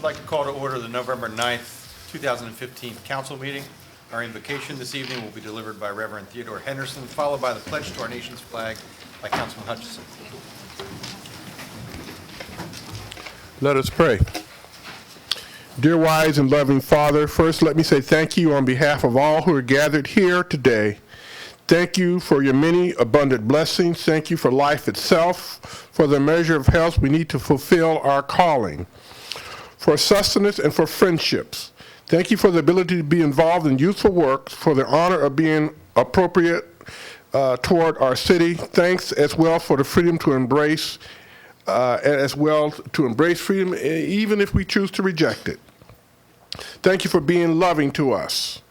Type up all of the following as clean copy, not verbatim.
like to call to order the November 9th, 2015 council meeting. Our invocation this evening will be delivered by Reverend Theodore Henderson, followed by the pledge to our nation's flag by Councilman Hutchison. Let us pray. Dear wise and loving Father, first let me say thank you on behalf of all who are gathered here today. Thank you for your many abundant blessings. Thank you for life itself, for the measure of health we need to fulfill our calling, for sustenance and for friendships. Thank you for the ability to be involved in youthful work, for the honor of being appropriate toward our city. Thanks as well for the freedom to embrace freedom, even if we choose to reject it. Thank you for being loving to us.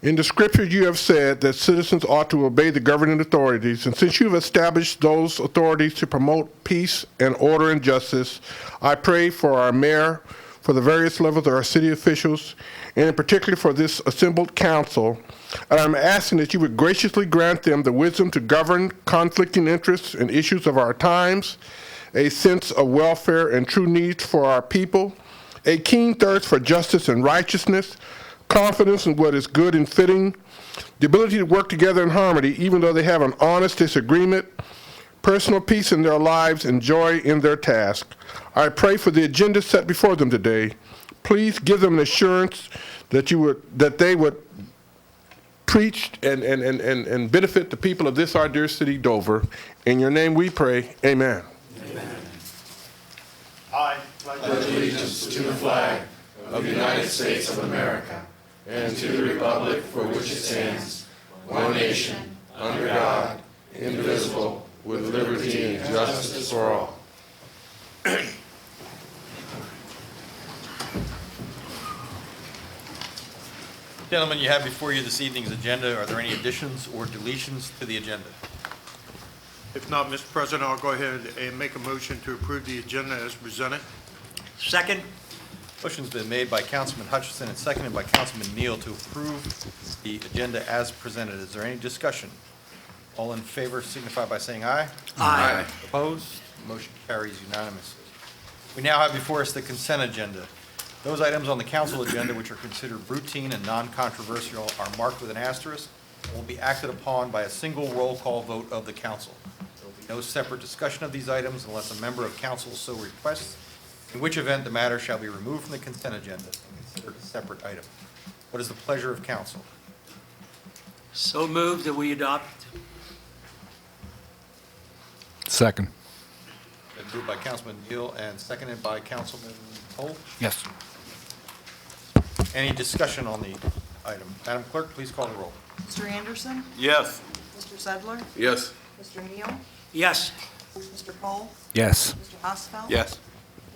In the scriptures, you have said that citizens ought to obey the governing authorities, and since you have established those authorities to promote peace and order and justice, I pray for our mayor, for the various levels of our city officials, and in particular for this assembled council, and I'm asking that you would graciously grant them the wisdom to govern conflicting interests and issues of our times, a sense of welfare and true needs for our people, a keen thirst for justice and righteousness, confidence in what is good and fitting, the ability to work together in harmony even though they have an honest disagreement, personal peace in their lives and joy in their task. I pray for the agenda set before them today. Please give them an assurance that they would preach and benefit the people of this our dear city, Dover. In your name we pray, amen. Amen. I pledge allegiance to the flag of the United States of America and to the republic for which it stands, one nation, under God, indivisible, with liberty and justice for all. Gentlemen, you have before you this evening's agenda. Are there any additions or deletions to the agenda? If not, Mr. President, I'll go ahead and make a motion to approve the agenda as presented. Second. Motion's been made by Councilman Hutchison and seconded by Councilman Neal to approve the agenda as presented. Is there any discussion? All in favor signify by saying aye. Aye. Opposed? Motion carries unanimously. We now have before us the consent agenda. Those items on the council agenda which are considered routine and non-controversial are marked with an asterisk and will be acted upon by a single roll call vote of the council. There will be no separate discussion of these items unless a member of council so requests, in which event the matter shall be removed from the consent agenda and considered a separate item. What is the pleasure of council? So moved that we adopt. Second. Been moved by Councilman Neal and seconded by Councilman Holt. Yes. Any discussion on the item? Madam Clerk, please call the roll. Mr. Anderson? Yes. Mr. Sedler? Yes. Mr. Neal? Yes. Mr. Cole? Yes. Mr. Hosfeld? Yes.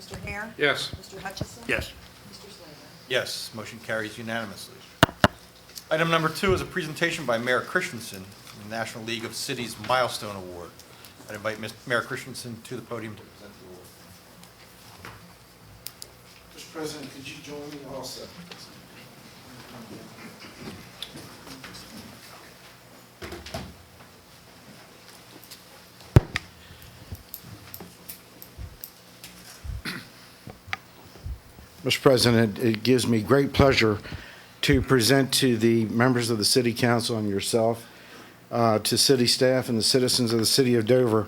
Mr. Hare? Yes. Mr. Hutchison? Yes. Mr. Slater? Yes, motion carries unanimously. Item number 2 is a presentation by Mayor Christensen from the National League of Cities Milestone Award. I'd invite Mayor Christensen to the podium to present the award. Mr. President, could you join me also? Mr. President, it gives me great pleasure to present to the members of the City Council and yourself, to city staff and the citizens of the City of Dover,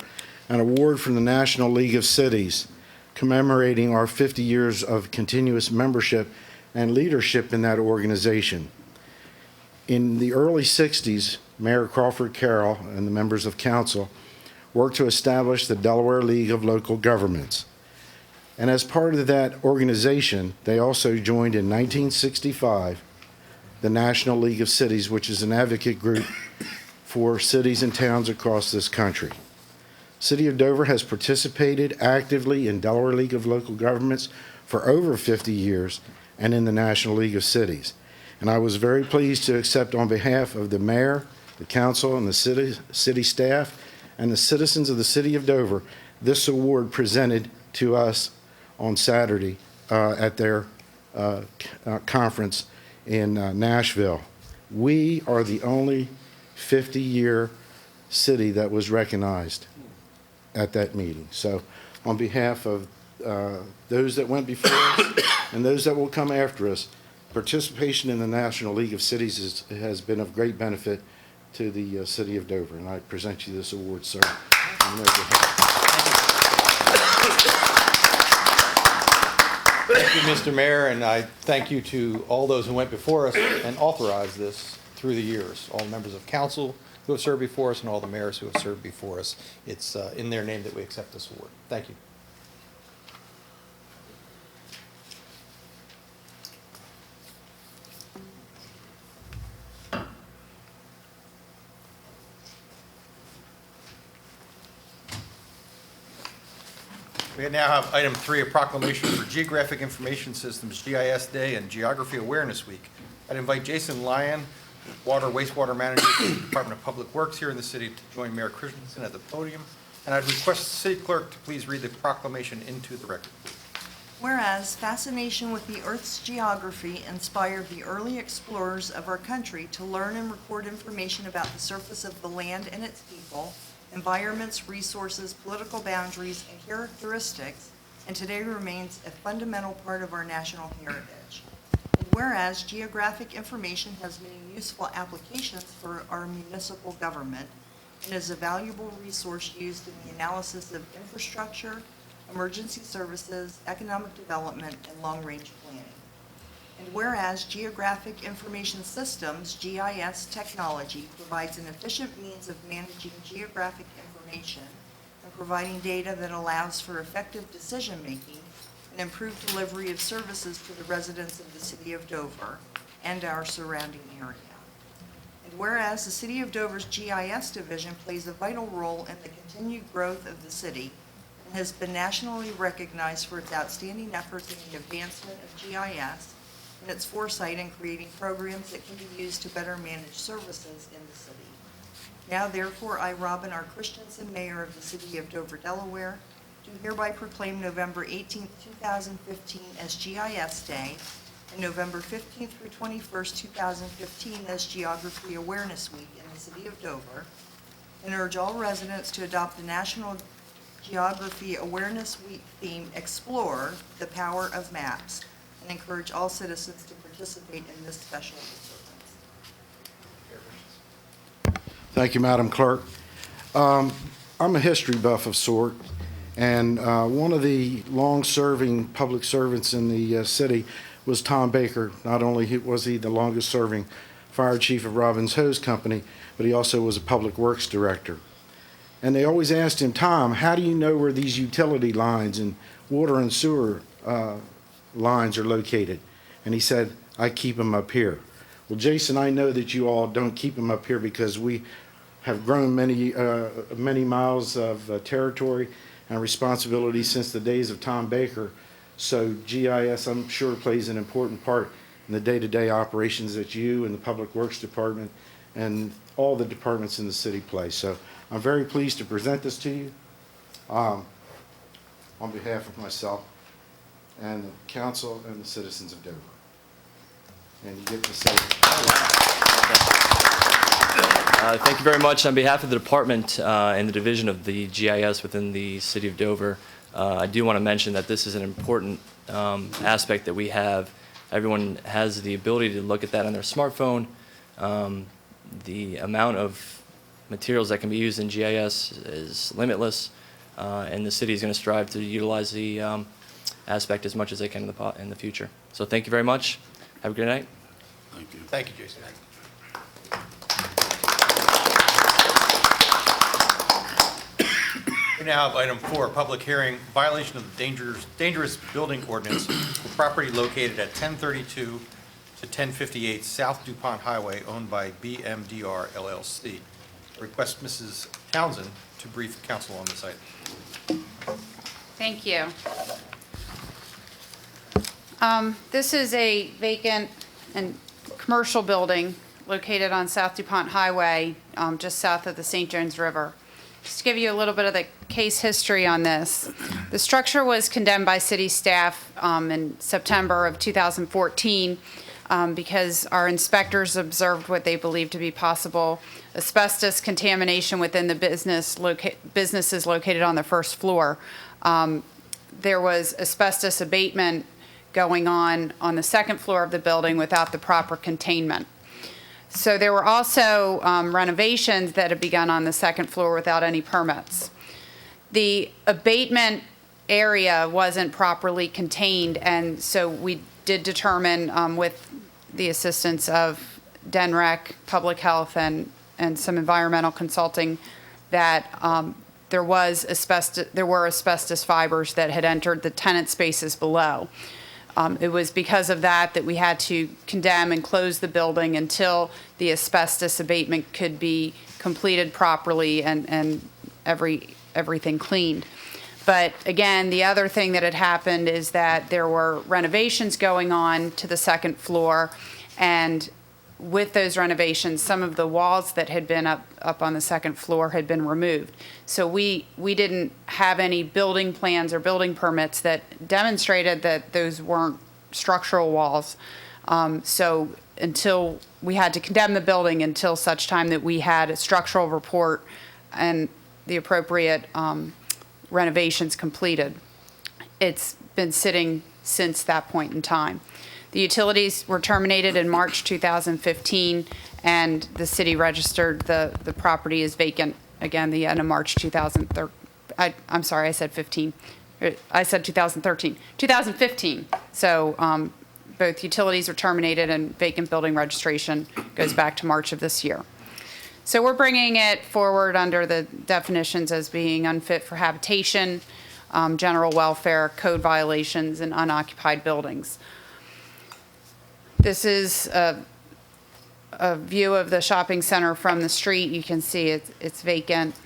an award from the National League of Cities commemorating our 50 years of continuous membership and leadership in that organization. In the early 60s, Mayor Crawford Carroll and the members of council worked to establish the Delaware League of Local Governments. And as part of that organization, they also joined in 1965 the National League of Cities, which is an advocate group for cities and towns across this country. City of Dover has participated actively in Delaware League of Local Governments for over 50 years and in the National League of Cities. And I was very pleased to accept on behalf of the mayor, the council, and the city staff, and the citizens of the City of Dover, this award presented to us on Saturday at their conference in Nashville. We are the only 50-year city that was recognized at that meeting. So on behalf of those that went before us and those that will come after us. Participation in the National League of Cities has been of great benefit to the city of Dover, and I present you this award, sir. On their behalf. Thank you, Mr. Mayor, and I thank you to all those who went before us and authorized this through the years, all members of council who have served before us and all the mayors who have served before us. It's in their name that we accept this award. Thank you. We now have item 3, a proclamation for Geographic Information Systems GIS Day and Geography Awareness Week. I'd invite Jason Lyon, Water Wastewater Manager for the Department of Public Works here in the city, to join Mayor Christensen at the podium. And I'd request the city clerk to please read the proclamation into the record. Whereas fascination with the Earth's geography inspired the early explorers of our country to learn and record information about the surface of the land and its people, environments, resources, political boundaries, and characteristics, and today remains a fundamental part of our national heritage. And whereas geographic information has many useful applications for our municipal government and is a valuable resource used in the analysis of infrastructure, emergency services, economic development, and long-range planning. And whereas Geographic Information Systems, GIS technology, provides an efficient means of managing geographic information and providing data that allows for effective decision-making and improved delivery of services to the residents of the city of Dover and our surrounding area. And whereas the City of Dover's GIS division plays a vital role in the continued growth of the city and has been nationally recognized for its outstanding efforts in the advancement of GIS and its foresight in creating programs that can be used to better manage services in the city. Now therefore, I, Robin R. Christensen, Mayor of the City of Dover, Delaware, do hereby proclaim November 18, 2015 as GIS Day and November 15th through 21st, 2015 as Geography Awareness Week in the City of Dover, and urge all residents to adopt the National Geography Awareness Week theme, Explore the Power of Maps, and encourage all citizens to participate in this special observance. Thank you, Madam Clerk. I'm a history buff of sort, and one of the long-serving public servants in the city was Tom Baker. Not only was he the longest-serving fire chief of Robbins Hose Company, but he also was a public works director. And they always asked him, Tom, how do you know where these utility lines and water and sewer lines are located? And he said, I keep them up here. Well, Jason, I know that you all don't keep them up here because we have grown many miles of territory and responsibility since the days of Tom Baker. So GIS, I'm sure, plays an important part in the day-to-day operations that you and the Public Works Department and all the departments in the city play. So I'm very pleased to present this to you on behalf of myself and the council and the citizens of Dover. And you get to say, Thank you very much. On behalf of the department and the division of the GIS within the city of Dover, I do want to mention that this is an important aspect that we have. Everyone has the ability to look at that on their smartphone. The amount of materials that can be used in GIS is limitless, and the city is going to strive to utilize the aspect as much as they can in the future. So thank you very much. Have a good night. Thank you. Thank you, Jason. We now have item 4, public hearing, violation of the dangerous building ordinance for property located at 1032 to 1058 South DuPont Highway, owned by BMDR LLC. I request Mrs. Townsend to brief council on this item. Thank you. This is a vacant and commercial building located on South DuPont Highway, just south of the St. Jones River. Just to give you a little bit of the case history on this. The structure was condemned by city staff in September of 2014 because our inspectors observed what they believed to be possible asbestos contamination within the businesses located on the first floor. there was asbestos abatement going on the second floor of the building without the proper containment. So there were also renovations that had begun on the second floor without any permits. The abatement area wasn't properly contained, and so we did determine, with the assistance of DENREC, Public Health, and some environmental consulting, that there were asbestos fibers that had entered the tenant spaces below. It was because of that we had to condemn and close the building until the asbestos abatement could be completed properly and everything cleaned. But again, the other thing that had happened is that there were renovations going on to the second floor, and with those renovations, some of the walls that had been up on the second floor had been removed. So we didn't have any building plans or building permits that demonstrated that those weren't structural walls. So until we had to condemn the building until such time that we had a structural report and the appropriate renovations completed. It's been sitting since that point in time. The utilities were terminated in March 2015, and the city registered the property as vacant again the end of March 2013. I'm sorry, I said 15. I said 2013. 2015. So both utilities were terminated, and vacant building registration goes back to March of this year. So we're bringing it forward under the definitions as being unfit for habitation, general welfare, code violations, and unoccupied buildings. This is a view of the shopping center from the street. You can see it's vacant.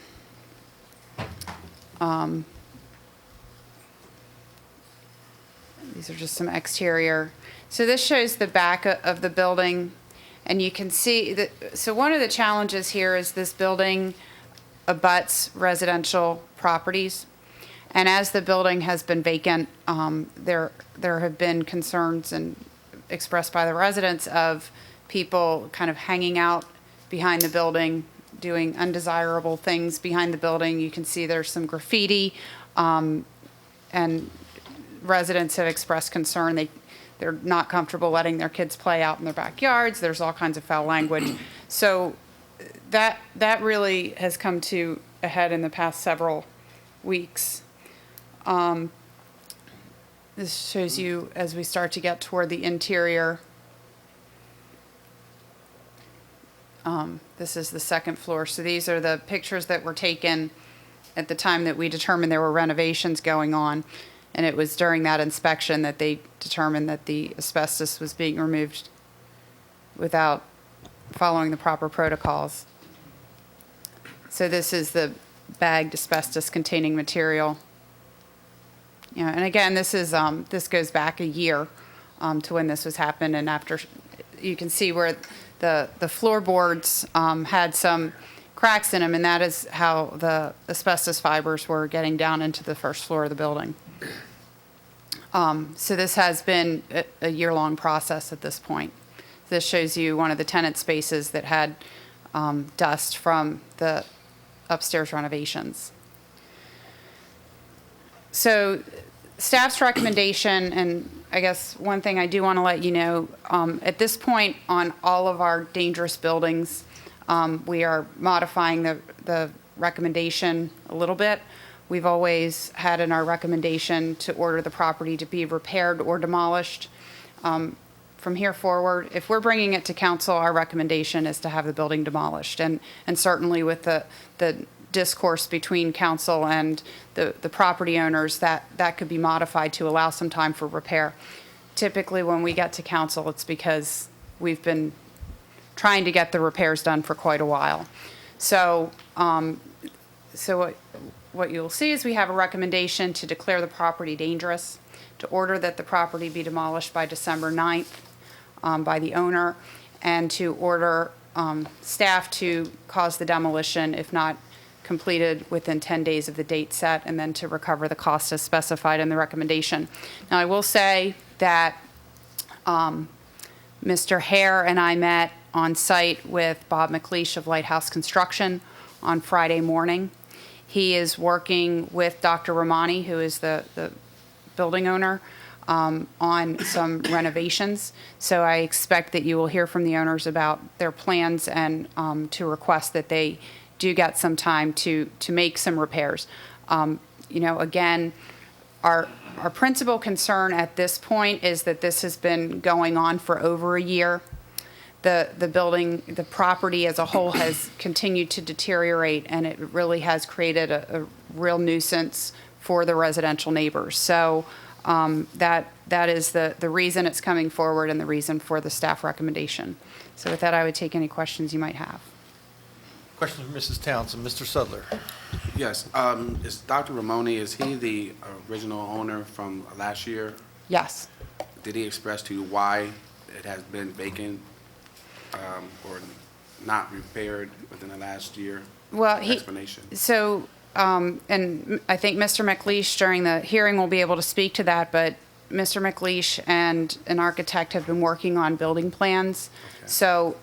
These are just some exterior. So this shows the back of the building, and you can see that. So one of the challenges here is this building abuts residential properties, and as the building has been vacant, there have been concerns and expressed by the residents of people kind of hanging out behind the building, doing undesirable things behind the building. You can see there's some graffiti, and residents have expressed concern. They're not comfortable letting their kids play out in their backyards. There's all kinds of foul language. So that really has come to a head in the past several weeks. This shows you as we start to get toward the interior. This is the second floor. So these are the pictures that were taken at the time that we determined there were renovations going on. And it was during that inspection that they determined that the asbestos was being removed without following the proper protocols. So this is the bagged asbestos containing material. And again, this goes back a year to when this was happened, and after you can see where the floorboards had some cracks in them, and that is how the asbestos fibers were getting down into the first floor of the building. So this has been a year-long process at this point. This shows you one of the tenant spaces that had dust from the upstairs renovations. So staff's recommendation, and I guess one thing I do want to let you know, at this point on all of our dangerous buildings, we are modifying the recommendation a little bit. We've always had in our recommendation to order the property to be repaired or demolished. From here forward, if we're bringing it to council, our recommendation is to have the building demolished. And certainly with the discourse between council and the property owners, that could be modified to allow some time for repair. Typically, when we get to council, it's because we've been trying to get the repairs done for quite a while. So, what you'll see is we have a recommendation to declare the property dangerous, to order that the property be demolished by December 9th by the owner, and to order staff to cause the demolition if not completed within 10 days of the date set, and then to recover the cost as specified in the recommendation. Now, I will say that Mr. Hare and I met on site with Bob McLeish of Lighthouse Construction on Friday morning. He is working with Dr. Romani, who is the building owner on some renovations. So I expect that you will hear from the owners about their plans and to request that they do get some time to make some repairs. Again, our principal concern at this point is that this has been going on for over a year. The building, the property as a whole has continued to deteriorate, and it really has created a real nuisance for the residential neighbors. So that is the reason it's coming forward and the reason for the staff recommendation. So with that, I would take any questions you might have. Question from Mrs. Townsend. Mr. Sudler. Yes, is Dr. Ramoni, is he the original owner from last year? Yes. Did he express to you why it has been vacant or not repaired within the last year? Well, Explanation. So, and I think Mr. McLeish during the hearing will be able to speak to that, but Mr. McLeish and an architect have been working on building plans. Okay. So,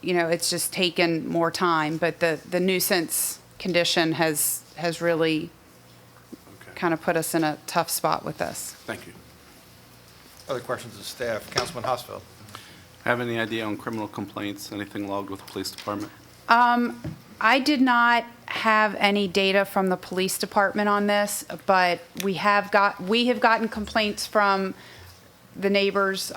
it's just taken more time, but the nuisance condition has really Okay. kind of put us in a tough spot with this. Thank you. Other questions of staff? Councilman Hosfeld. Have any idea on criminal complaints, anything logged with the police department? I did not have any data from the police department on this, but we have gotten complaints from the neighbors.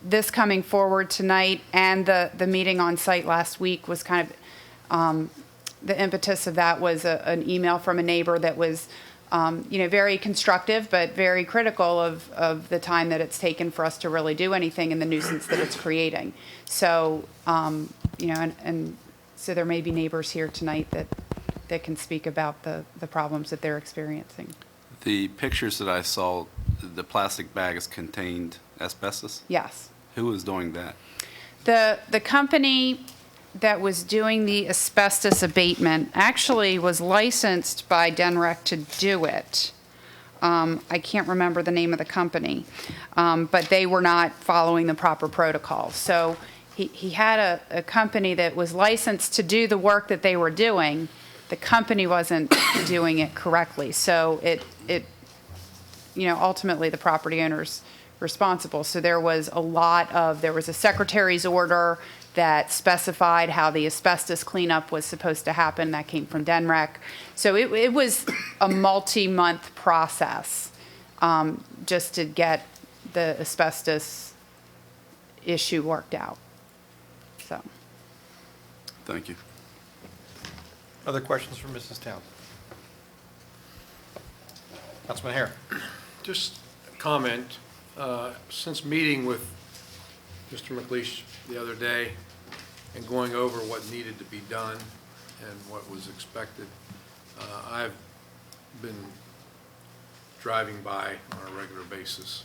This coming forward tonight and the meeting on site last week was kind of, the impetus of that was an email from a neighbor that was, very constructive, but very critical of the time that it's taken for us to really do anything and the nuisance that it's creating. So, and so there may be neighbors here tonight that can speak about the problems that they're experiencing. The pictures that I saw, the plastic bags contained asbestos? Yes. Who was doing that? The company that was doing the asbestos abatement actually was licensed by DENREC to do it. I can't remember the name of the company, but they were not following the proper protocols. So he had a company that was licensed to do the work that they were doing. The company wasn't doing it correctly. So it ultimately the property owner's responsible. So there was a secretary's order that specified how the asbestos cleanup was supposed to happen. That came from DENREC. So it was a multi-month process just to get the asbestos issue worked out. So. Thank you. Other questions for Mrs. Townsend? Councilman Hare. Just a comment. Since meeting with Mr. McLeish the other day and going over what needed to be done and what was expected, I've been driving by on a regular basis.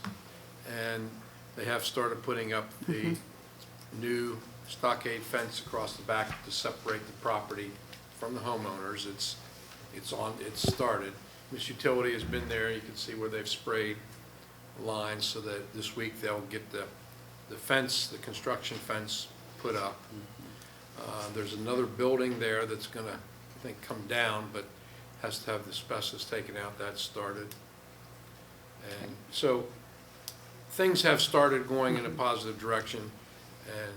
And they have started putting up the new stockade fence across the back to separate the property from the homeowners. It's started. Miss Utility has been there. You can see where they've sprayed lines so that this week they'll get the fence, the construction fence put up. There's another building there that's going to, I think, come down, but has to have the asbestos taken out. That started. And so things have started going in a positive direction, and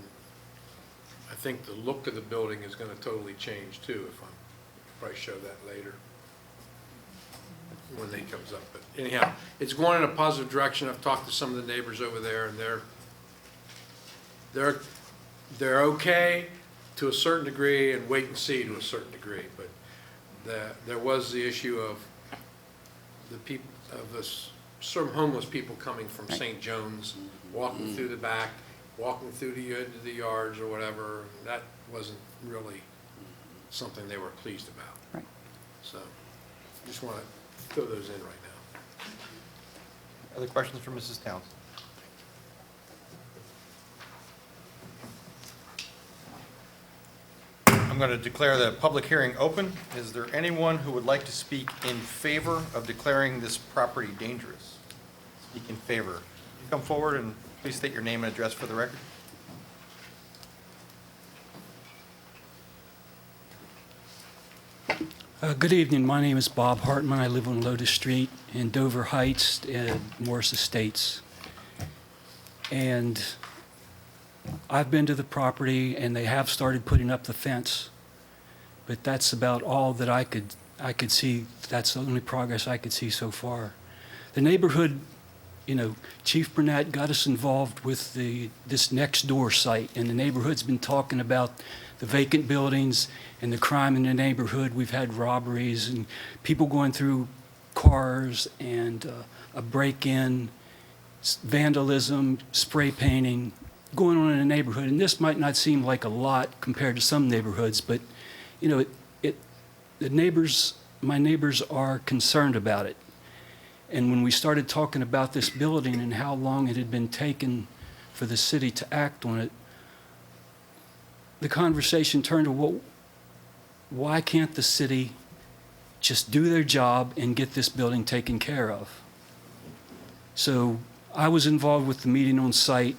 I think the look of the building is going to totally change too. I'll probably show that later when they comes up. But anyhow, it's going in a positive direction. I've talked to some of the neighbors over there, and they're okay to a certain degree and wait and see to a certain degree. But there was the issue of some homeless people coming from St. John's, walking through the back, walking through the yards or whatever. That wasn't really something they were pleased about. Right. So just want to throw those in right now. Other questions for Mrs. Townsend? I'm going to declare the public hearing open. Is there anyone who would like to speak in favor of declaring this property dangerous? Speak in favor. Come forward and please state your name and address for the record. Good evening. My name is Bob Hartman. I live on Lotus Street in Dover Heights and Morris Estates. And I've been to the property, and they have started putting up the fence. But that's about all that I could see. That's the only progress I could see so far. The neighborhood, you know, Chief Burnett got us involved with this next door site, and the neighborhood's been talking about the vacant buildings and the crime in the neighborhood. We've had robberies and people going through cars and a break-in, vandalism, spray painting going on in the neighborhood. And this might not seem like a lot compared to some neighborhoods, but you know, my neighbors are concerned about it. And when we started talking about this building and how long it had been taken for the city to act on it, the conversation turned to, well, why can't the city just do their job and get this building taken care of? So I was involved with the meeting on site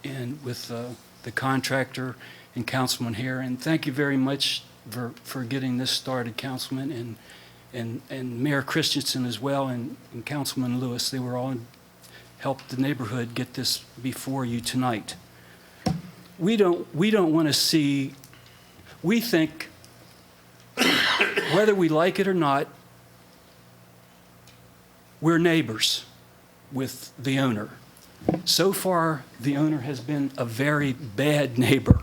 and with the contractor and Councilman Hare, and thank you very much for getting this started, Councilman, and Mayor Christensen as well, and Councilman Lewis. They were all helped the neighborhood get this before you tonight. We don't want to see, we think, whether we like it or not, we're neighbors with the owner. So far, the owner has been a very bad neighbor.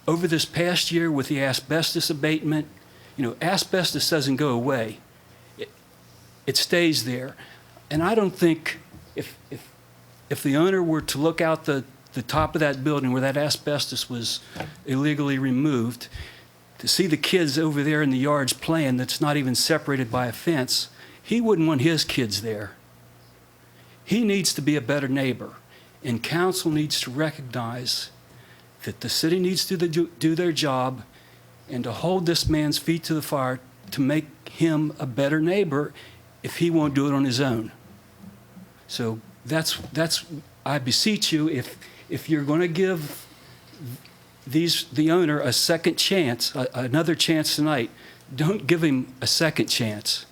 Over this past year with the asbestos abatement, you know, asbestos doesn't go away. It stays there. And I don't think if the owner were to look out the top of that building where that asbestos was illegally removed, to see the kids over there in the yards playing that's not even separated by a fence, he wouldn't want his kids there. He needs to be a better neighbor, and council needs to recognize that the city needs to do their job and to hold this man's feet to the fire to make him a better neighbor if he won't do it on his own. So that's I beseech you, if you're going to give the owner a second chance, another chance tonight, don't give him a second chance.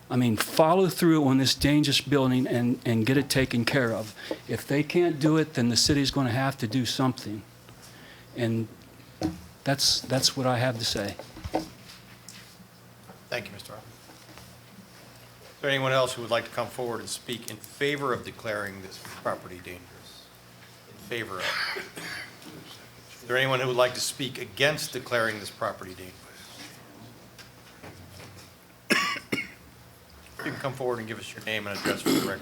I mean, follow through on this dangerous building and get it taken care of. If they can't do it, then the city's going to have to do something. And that's what I have to say. Thank you, Mr. Hartman. Is there anyone else who would like to come forward and speak in favor of declaring this property dangerous? In favor of? Is there anyone who would like to speak against declaring this property dangerous? You can come forward and give us your name and address for the record.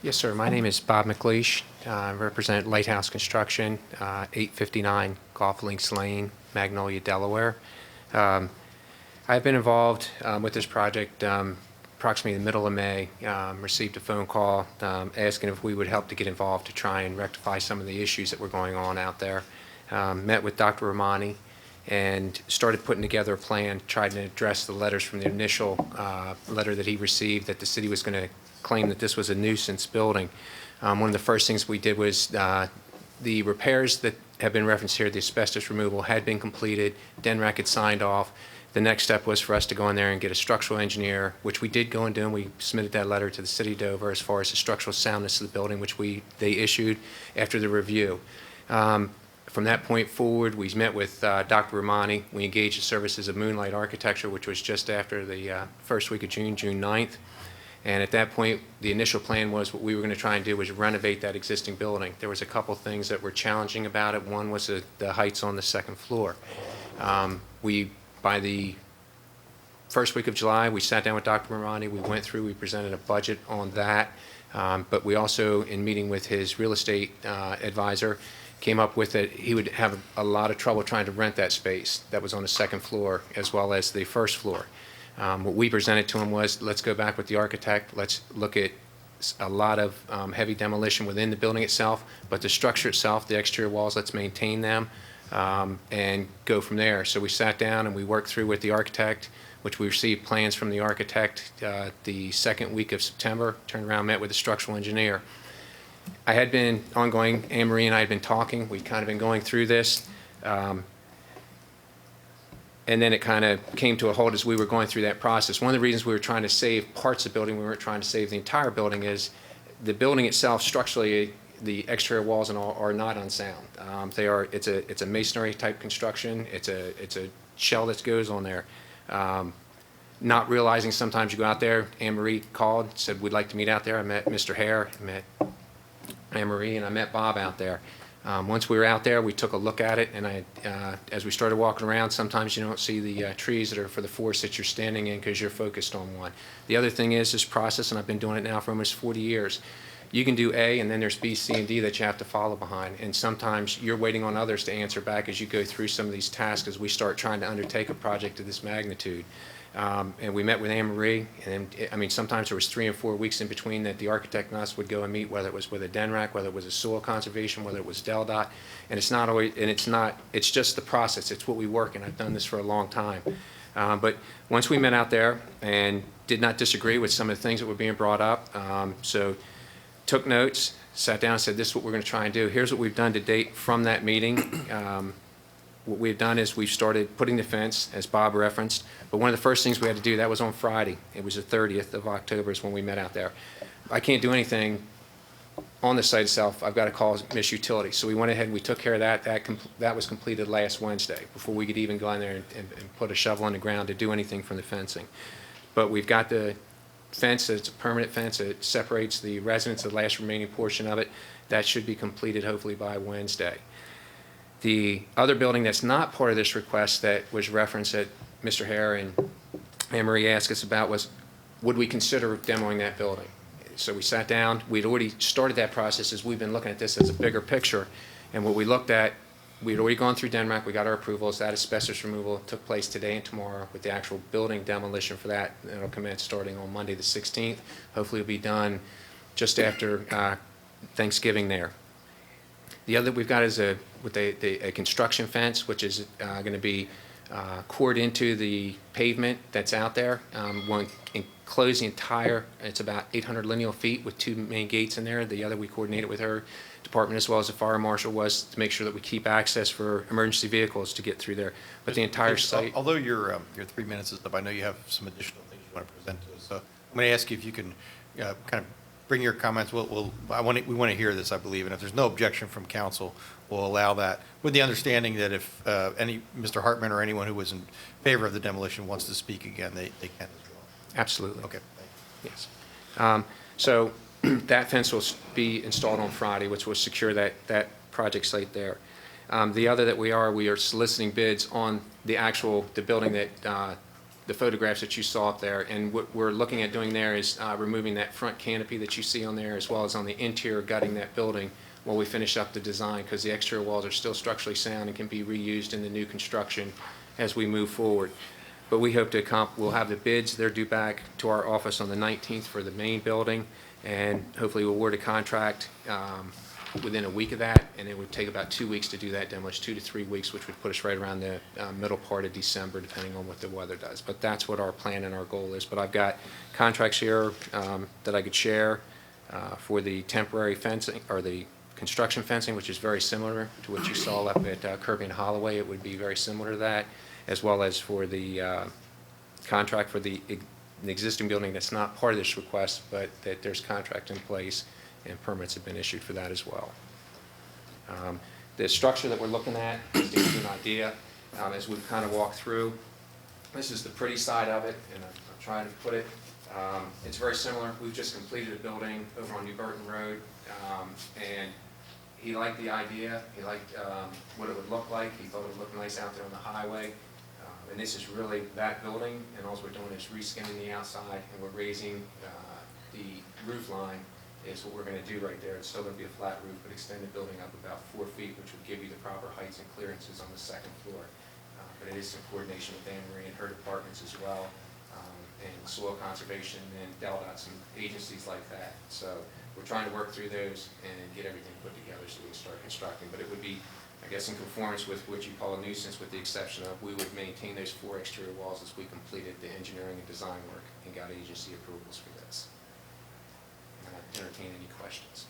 Yes, sir. My name is Bob McLeish. I represent Lighthouse Construction, 859 Golf Links Lane, Magnolia, Delaware. I've been involved with this project approximately the middle of May. Received a phone call asking if we would help to get involved to try and rectify some of the issues that were going on out there. Met with Dr. Romani and started putting together a plan, tried to address the letters from the initial letter that he received that the city was going to claim that this was a nuisance building. One of the first things we did was the repairs that have been referenced here, the asbestos removal, had been completed. DENRAC had signed off. The next step was for us to go in there and get a structural engineer, which we did go and do, and we submitted that letter to the City of Dover as far as the structural soundness of the building, which they issued after the review. From that point forward, we met with Dr. Romani. We engaged the services of Moonlight Architecture, which was just after the first week of June, June 9th. And at that point, the initial plan was what we were going to try and do was renovate that existing building. There was a couple things that were challenging about it. One was the heights on the second floor. By the first week of July, we sat down with Dr. Romani. We went through, we presented a budget on that. But we also, in meeting with his real estate advisor, came up with that he would have a lot of trouble trying to rent that space that was on the second floor as well as the first floor. What we presented to him was, let's go back with the architect, let's look at a lot of heavy demolition within the building itself, but the structure itself, the exterior walls, let's maintain them and go from there. So we sat down and we worked through with the architect, which we received plans from the architect the second week of September, turned around, met with the structural engineer. I had been ongoing, Anne Marie and I had been talking, we'd kind of been going through this. And then it kind of came to a halt as we were going through that process. One of the reasons we were trying to save parts of the building, we weren't trying to save the entire building, is the building itself, structurally, the exterior walls and all are not unsound. It's a masonry type construction. It's a shell that goes on there. Not realizing sometimes you go out there, Anne Marie called, said, we'd like to meet out there. I met Mr. Hare, I met Anne Marie, and I met Bob out there. Once we were out there, we took a look at it, and as we started walking around, sometimes you don't see the trees that are for the forest that you're standing in because you're focused on one. The other thing is this process, and I've been doing it now for almost 40 years, you can do A, and then there's B, C, and D that you have to follow behind. And sometimes you're waiting on others to answer back as you go through some of these tasks as we start trying to undertake a project of this magnitude. And we met with Anne Marie, and I mean, sometimes there was 3 and 4 weeks in between that the architect and us would go and meet, whether it was with a DENRAC, whether it was a soil conservation, whether it was DelDOT, and it's not always, and it's just the process. It's what we work, and I've done this for a long time. But once we met out there and did not disagree with some of the things that were being brought up, so took notes, sat down and said, this is what we're going to try and do. Here's what we've done to date from that meeting. What we've done is we've started putting the fence, as Bob referenced, but one of the first things we had to do, that was on Friday. It was the 30th of October is when we met out there. I can't do anything on the site itself. I've got to call Miss Utility. So we went ahead and we took care of that. That was completed last Wednesday before we could even go in there and put a shovel in the ground to do anything from the fencing. But we've got the fence, it's a permanent fence. It separates the residents, the last remaining portion of it. That should be completed hopefully by Wednesday. The other building that's not part of this request that was referenced that Mr. Hare and Anne Marie asked us about was, would we consider demoing that building? So we sat down. We'd already started that process as we've been looking at this as a bigger picture. And what we looked at, we'd already gone through DENRAC. We got our approvals. That asbestos removal took place today and tomorrow with the actual building demolition for that. It'll commence starting on Monday the 16th. Hopefully it'll be done just after Thanksgiving there. The other we've got is a construction fence, which is going to be cored into the pavement that's out there. One enclose the entire, it's about 800 lineal feet with 2 main gates in there. The other we coordinated with her department as well as the fire marshal was to make sure that we keep access for emergency vehicles to get through there. But the entire site. Although your 3 minutes is up, I know you have some additional things you want to present to us. So I'm going to ask you if you can kind of bring your comments. We want to hear this, I believe, and if there's no objection from council, we'll allow that, with the understanding that if Mr. Hartman or anyone who was in favor of the demolition wants to speak again, they can as well. Absolutely. Okay. Yes. So that fence will be installed on Friday, which will secure that project site there. The other that we are soliciting bids on the building that the photographs that you saw up there, and what we're looking at doing there is removing that front canopy that you see on there, as well as on the interior, gutting that building while we finish up the design, because the exterior walls are still structurally sound and can be reused in the new construction as we move forward. But we hope to we'll have the bids. They're due back to our office on the 19th for the main building, and hopefully we'll award a contract within a week of that, and it would take about 2 weeks to do that demolition, 2 to 3 weeks, which would put us right around the middle part of December, depending on what the weather does. But that's what our plan and our goal is. But I've got contracts here that I could share for the temporary fencing, or the construction fencing, which is very similar to what you saw up at Kirby and Holloway. It would be very similar to that, as well as for the contract for the existing building that's not part of this request, but that there's contract in place and permits have been issued for that as well. The structure that we're looking at, just to give you an idea, as we've kind of walked through, this is the pretty side of it, and I'm trying to put it. It's very similar. We've just completed a building over on New Burton Road, and he liked the idea. He liked what it would look like. He thought it would look nice out there on the highway. And this is really that building, and all we're doing is reskinning the outside, and we're raising the roof line is what we're going to do right there. It's still going to be a flat roof, but extend the building up about 4 feet, which would give you the proper heights and clearances on the second floor. But it is in coordination with Anne Marie and her departments as well, and soil conservation and DelDOT, some agencies like that. So we're trying to work through those and get everything put together so we can start constructing. But it would be, I guess, in conformance with what you call a nuisance, with the exception of we would maintain those 4 exterior walls as we completed the engineering and design work and got agency approvals for this. And I'd entertain any questions.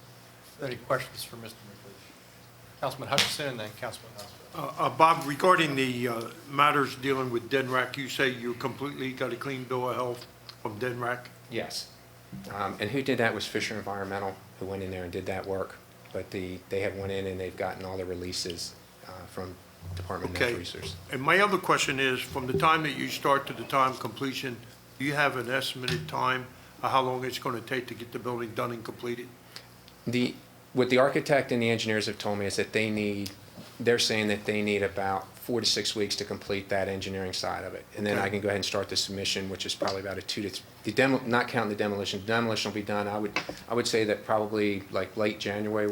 Any questions for Mr. McLeish? Councilman Hutchinson and then Councilman Hospital. Bob, regarding the matters dealing with DENRAC, you say you completely got a clean bill of health from DENRAC? Yes. And who did that was Fisher Environmental, who went in there and did that work. But they have went in and they've gotten all the releases from Department of Natural Resources. And my other question is, from the time that you start to the time completion, do you have an estimated time of how long it's going to take to get the building done and completed? What the architect and the engineers have told me is that they're saying that they need about 4 to 6 weeks to complete that engineering side of it. And then I can go ahead and start the submission, which is probably about a 2 to 3, not counting the demolition. Demolition will be done, I would say that probably like late January,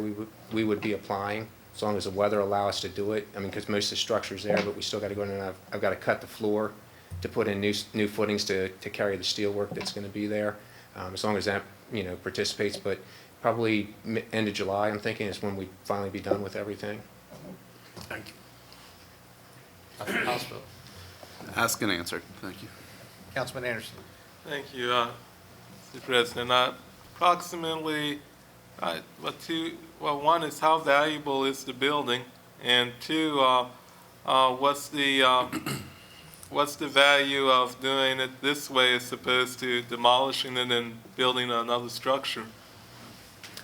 we would be applying, as long as the weather allow us to do it. I mean, because most of the structure's there, but we still got to go in and I've got to cut the floor to put in new footings to carry the steel work that's going to be there, as long as that, participates. But probably end of July, I'm thinking, is when we'd finally be done with everything. Thank you. Councilman Hospital. Asked and answered. Thank you. Councilman Anderson. Thank you, Mr. President. Approximately, one is how valuable is the building, and two, what's the value of doing it this way as opposed to demolishing it and building another structure?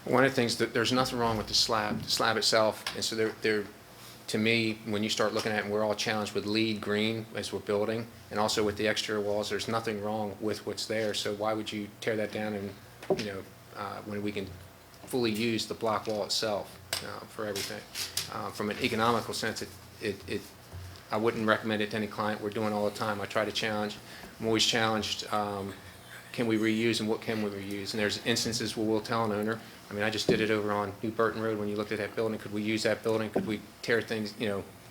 One of the things that there's nothing wrong with the slab itself, and so they're to me, when you start looking at it, and we're all challenged with LEED green as we're building, and also with the exterior walls, there's nothing wrong with what's there. So why would you tear that down and, when we can fully use the block wall itself for everything? From an economical sense, I wouldn't recommend it to any client. We're doing all the time. I try to challenge. I'm always challenged. Can we reuse and what can we reuse? And there's instances where we'll tell an owner. I mean, I just did it over on New Burton Road when you looked at that building. Could we use that building? Could we tear things,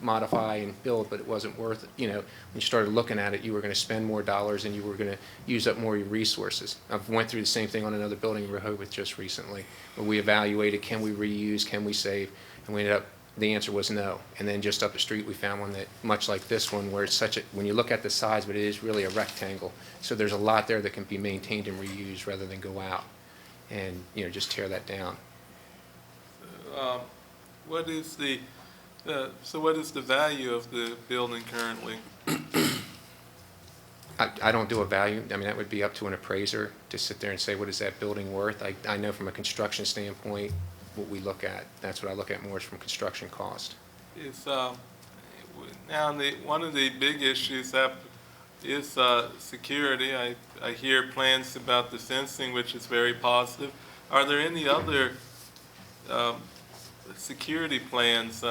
modify and build, but it wasn't worth it. When you started looking at it, you were going to spend more dollars and you were going to use up more of your resources. I've went through the same thing on another building in Rehoboth just recently, where we evaluated, can we reuse, can we save? And we ended up, the answer was no. And then just up the street, we found one that, much like this one, where it's when you look at the size, but it is really a rectangle. So there's a lot there that can be maintained and reused rather than go out and, just tear that down. What is the value of the building currently? I don't do a value. I mean, that would be up to an appraiser to sit there and say, what is that building worth? I know from a construction standpoint, what we look at, that's what I look at more is from construction cost. Is now one of the big issues is security. I hear plans about the fencing, which is very positive. Are there any other security plans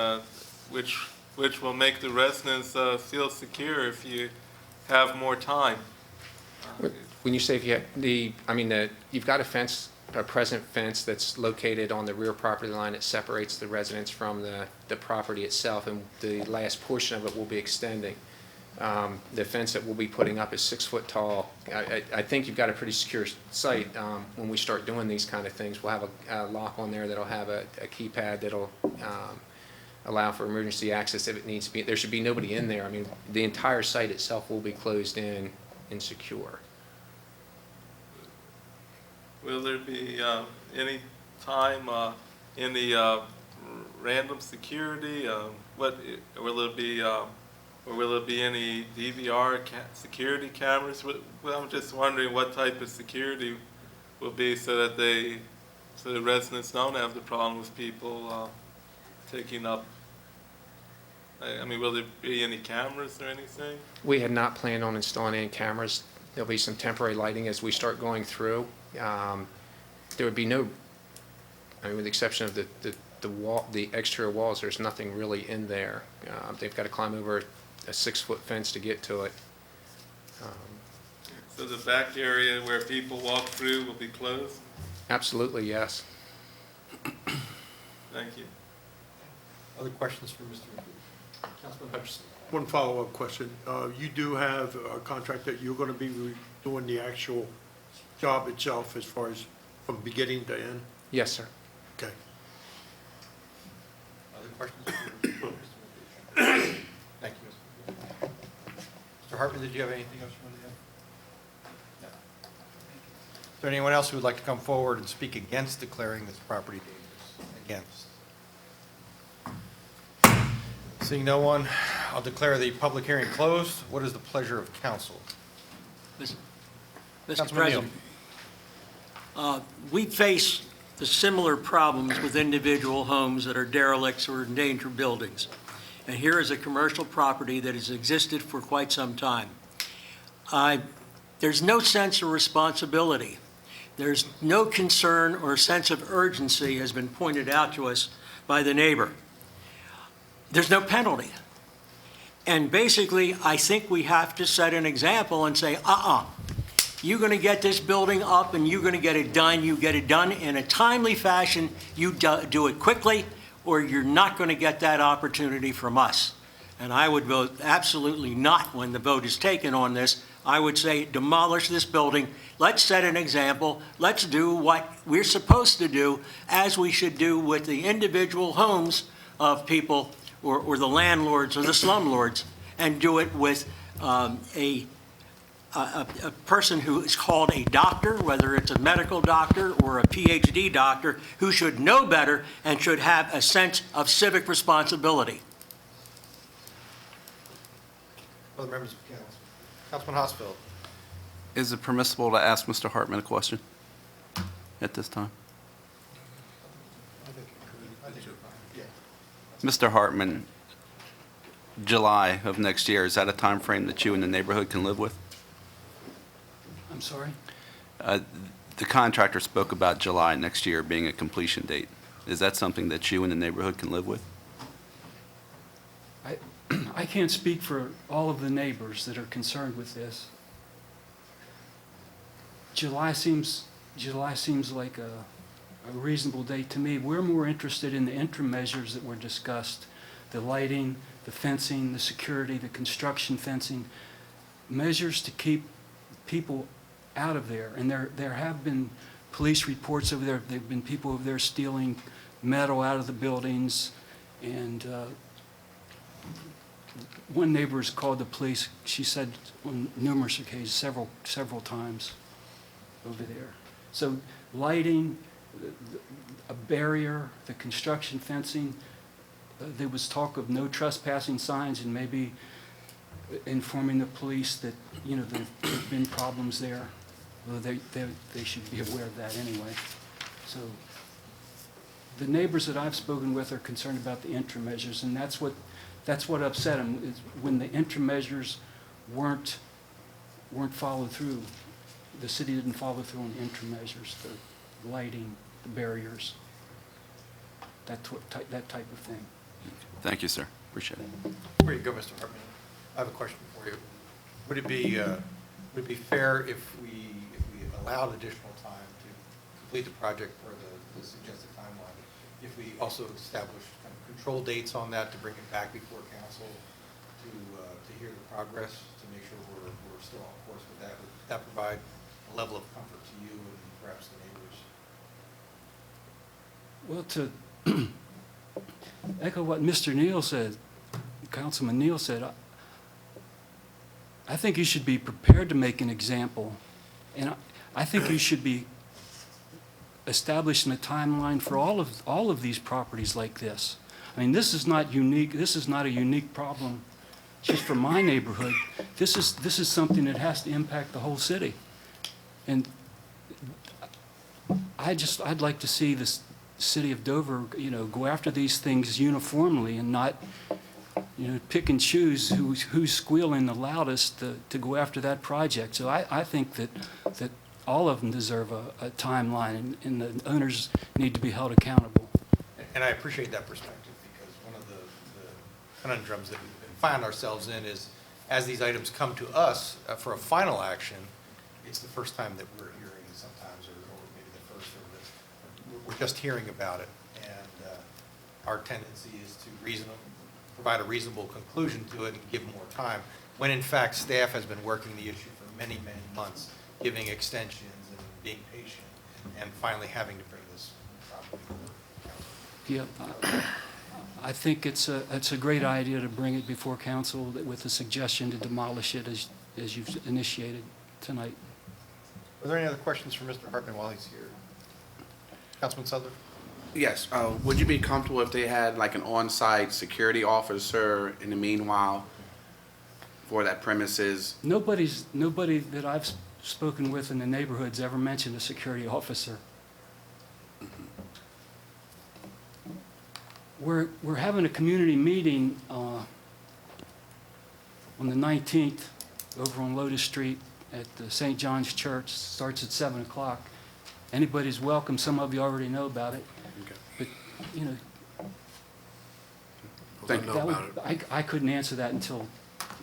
which will make the residents feel secure if you have more time? When you say you've got a present fence that's located on the rear property line that separates the residents from the property itself, and the last portion of it will be extending. The fence that we'll be putting up is 6 foot tall. I think you've got a pretty secure site. When we start doing these kind of things, we'll have a lock on there that'll have a keypad that'll allow for emergency access if it needs to be. There should be nobody in there. I mean, the entire site itself will be closed in and secure. Will there be any time, any random security? Will it be? Or will it be any DVR security cameras? Well, I'm just wondering what type of security will be so that the residents don't have the problem with people taking up. I mean, will there be any cameras or anything? We had not planned on installing any cameras. There'll be some temporary lighting as we start going through. There would be no, with the exception of the exterior walls, there's nothing really in there. They've got to climb over a 6 foot fence to get to it. So the back area where people walk through will be closed? Absolutely, yes. Thank you. Other questions for Mr. McLeish? Councilman Hutchinson. One follow-up question. You do have a contract that you're going to be doing the actual job itself as far as from beginning to end? Yes, sir. Okay. Other questions for Mr. McLeish? Thank you, Mr. McLeish. Mr. Hartman, did you have anything else you wanted to add? No. Is there anyone else who would like to come forward and speak against declaring this property dangerous? Against? Seeing no one, I'll declare the public hearing closed. What is the pleasure of council? Mr. Councilman Neal. President, we face the similar problems with individual homes that are derelicts or endangered buildings. And here is a commercial property that has existed for quite some time. There's no sense of responsibility. There's no concern or sense of urgency has been pointed out to us by the neighbor. There's no penalty. And basically, I think we have to set an example and say, you're going to get this building up and you're going to get it done. You get it done in a timely fashion. You do it quickly, or you're not going to get that opportunity from us. And I would vote absolutely not when the vote is taken on this. I would say demolish this building. Let's set an example. Let's do what we're supposed to do, as we should do with the individual homes of people or the landlords or the slumlords, and do it with a person who is called a doctor, whether it's a medical doctor or a PhD doctor, who should know better and should have a sense of civic responsibility. Other members of council? Councilman Hosfeld. Is it permissible to ask Mr. Hartman a question at this time? Mr. Hartman, July of next year, is that a time frame that you and the neighborhood can live with? I'm sorry? The contractor spoke about July next year being a completion date. Is that something that you and the neighborhood can live with? I can't speak for all of the neighbors that are concerned with this. July seems like a reasonable date to me. We're more interested in the interim measures that were discussed, the lighting, the fencing, the security, the construction fencing, measures to keep people out of there. And there have been police reports over there. There have been people over there stealing metal out of the buildings. And one neighbor has called the police, she said on numerous occasions, several times over there. So lighting, a barrier, the construction fencing, there was talk of no trespassing signs and maybe informing the police that, there have been problems there. Well, they should be aware of that anyway. So the neighbors that I've spoken with are concerned about the interim measures, and that's what upset them, is when the interim measures weren't followed through. The city didn't follow through on the interim measures, the lighting, the barriers, that type of thing. Thank you, sir. Appreciate it. Before you go, Mr. Hartman, I have a question for you. Would it be fair if we allowed additional time to complete the project for the suggested timeline, if we also established kind of control dates on that to bring it back before council to hear the progress, to make sure we're still on course with that? Would that provide a level of comfort to you and perhaps the neighbors? Well, to echo what Mr. Neal said, Councilman Neal said, I think you should be prepared to make an example, and I think you should be establishing a timeline for all of these properties like this. I mean, this is not unique. This is not a unique problem just for my neighborhood. This is something that has to impact the whole city, and I'd like to see this city of Dover, go after these things uniformly and not, pick and choose who's squealing the loudest to go after that project. So I think that all of them deserve a timeline, and the owners need to be held accountable. And I appreciate that perspective, because one of the conundrums that we've found ourselves in is, as these items come to us for a final action, it's the first time that we're hearing sometimes, or maybe the first, we're just hearing about it. And our tendency is to provide a reasonable conclusion to it and give more time, when in fact staff has been working the issue for many, many months, giving extensions and being patient, and finally having to bring this property forward. Yeah, I think it's a great idea to bring it before council with a suggestion to demolish it as you've initiated tonight. Are there any other questions for Mr. Hartman while he's here? Councilman Sutherland? Yes, would you be comfortable if they had like an on-site security officer in the meanwhile for that premises? Nobody that I've spoken with in the neighborhood's ever mentioned a security officer. We're having a community meeting on the 19th over on Lotus Street at the St. John's Church. Starts at 7 o'clock. Anybody's welcome. Some of you already know about it. Okay. But, you know, Thank you. that would, I couldn't answer that until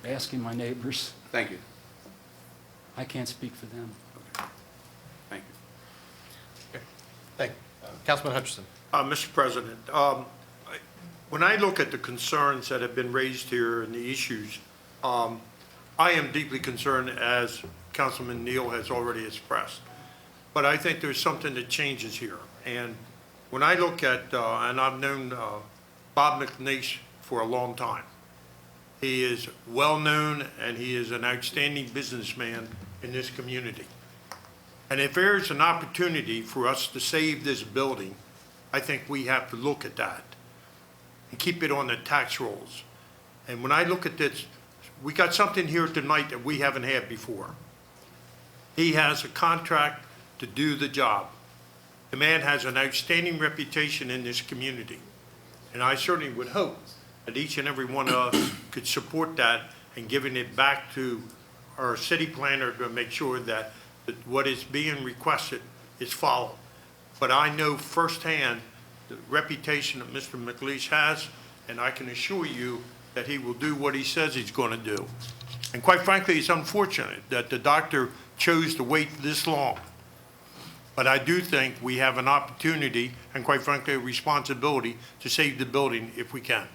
asking my neighbors. Thank you. I can't speak for them. Thank you. Thank you. Councilman Hutchinson. Mr. President, when I look at the concerns that have been raised here and the issues, I am deeply concerned, as Councilman Neal has already expressed. But I think there's something that changes here. And when I look at, and I've known Bob McLeish for a long time. He is well-known, and he is an outstanding businessman in this community. And if there's an opportunity for us to save this building, I think we have to look at that and keep it on the tax rolls. And when I look at this, we got something here tonight that we haven't had before. He has a contract to do the job. The man has an outstanding reputation in this community. And I certainly would hope that each and every one of us could support that and giving it back to our city planner to make sure that what is being requested is followed. But I know firsthand the reputation that Mr. McLeish has, and I can assure you that he will do what he says he's going to do. And quite frankly, it's unfortunate that the doctor chose to wait this long. But I do think we have an opportunity and quite frankly, a responsibility to save the building if we can.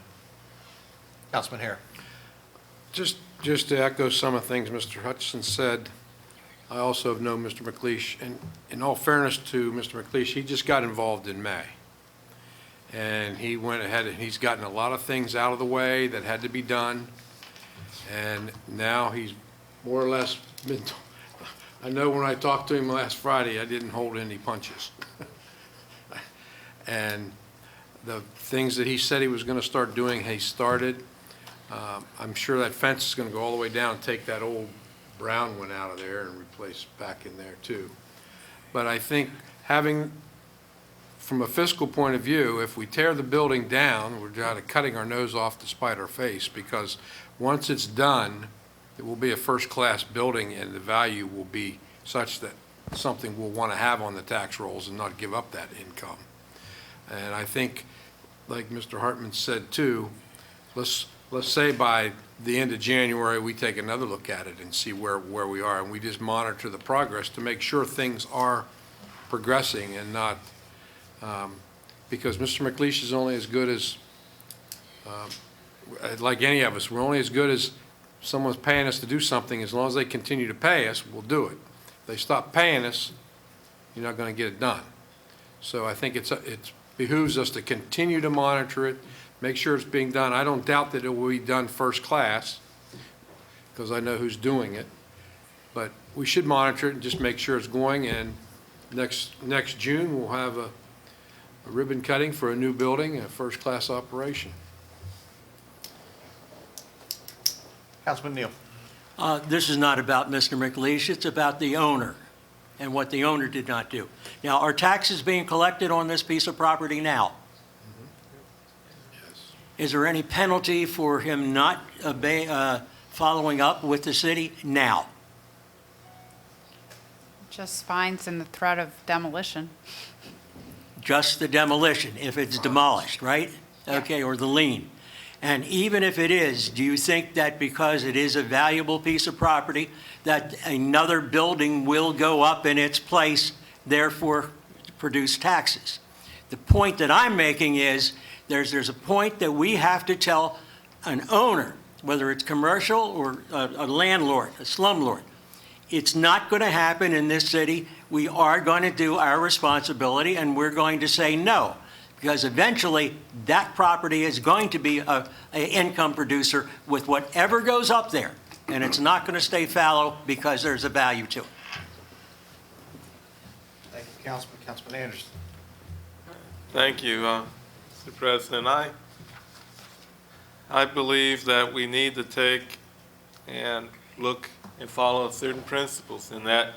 Councilman Hare. Just to echo some of the things Mr. Hutchinson said, I also have known Mr. McLeish, and in all fairness to Mr. McLeish, he just got involved in May. And he went ahead and he's gotten a lot of things out of the way that had to be done. And now he's more or less been, I know when I talked to him last Friday, I didn't hold any punches. And the things that he said he was going to start doing, he started. I'm sure that fence is going to go all the way down and take that old brown one out of there and replace back in there too. But I think having, from a fiscal point of view, if we tear the building down, we're kind of cutting our nose off to spite our face, because once it's done, it will be a first-class building and the value will be such that something we'll want to have on the tax rolls and not give up that income. And I think, like Mr. Hartman said too, let's say by the end of January, we take another look at it and see where we are, and we just monitor the progress to make sure things are progressing and not, because Mr. McLeish is only as good as, like any of us, we're only as good as someone's paying us to do something. As long as they continue to pay us, we'll do it. If they stop paying us, you're not going to get it done. So I think it behooves us to continue to monitor it, make sure it's being done. I don't doubt that it will be done first class, because I know who's doing it. But we should monitor it and just make sure it's going, and next June, we'll have a ribbon cutting for a new building, a first-class operation. Councilman Neal. This is not about Mr. McLeish, it's about the owner and what the owner did not do. Now, are taxes being collected on this piece of property now? Yes. Is there any penalty for him not following up with the city now? Just fines and the threat of demolition. Just the demolition, if it's demolished, right? Okay, or the lien. And even if it is, do you think that because it is a valuable piece of property, that another building will go up in its place, therefore produce taxes? The point that I'm making is there's a point that we have to tell an owner, whether it's commercial or a landlord, a slumlord, it's not going to happen in this city. We are going to do our responsibility, and we're going to say no. Because eventually, that property is going to be an income producer with whatever goes up there. And it's not going to stay fallow because there's a value to it. Thank you, Councilman. Councilman Anderson. Thank you, Mr. President. I believe that we need to take and look and follow certain principles, and that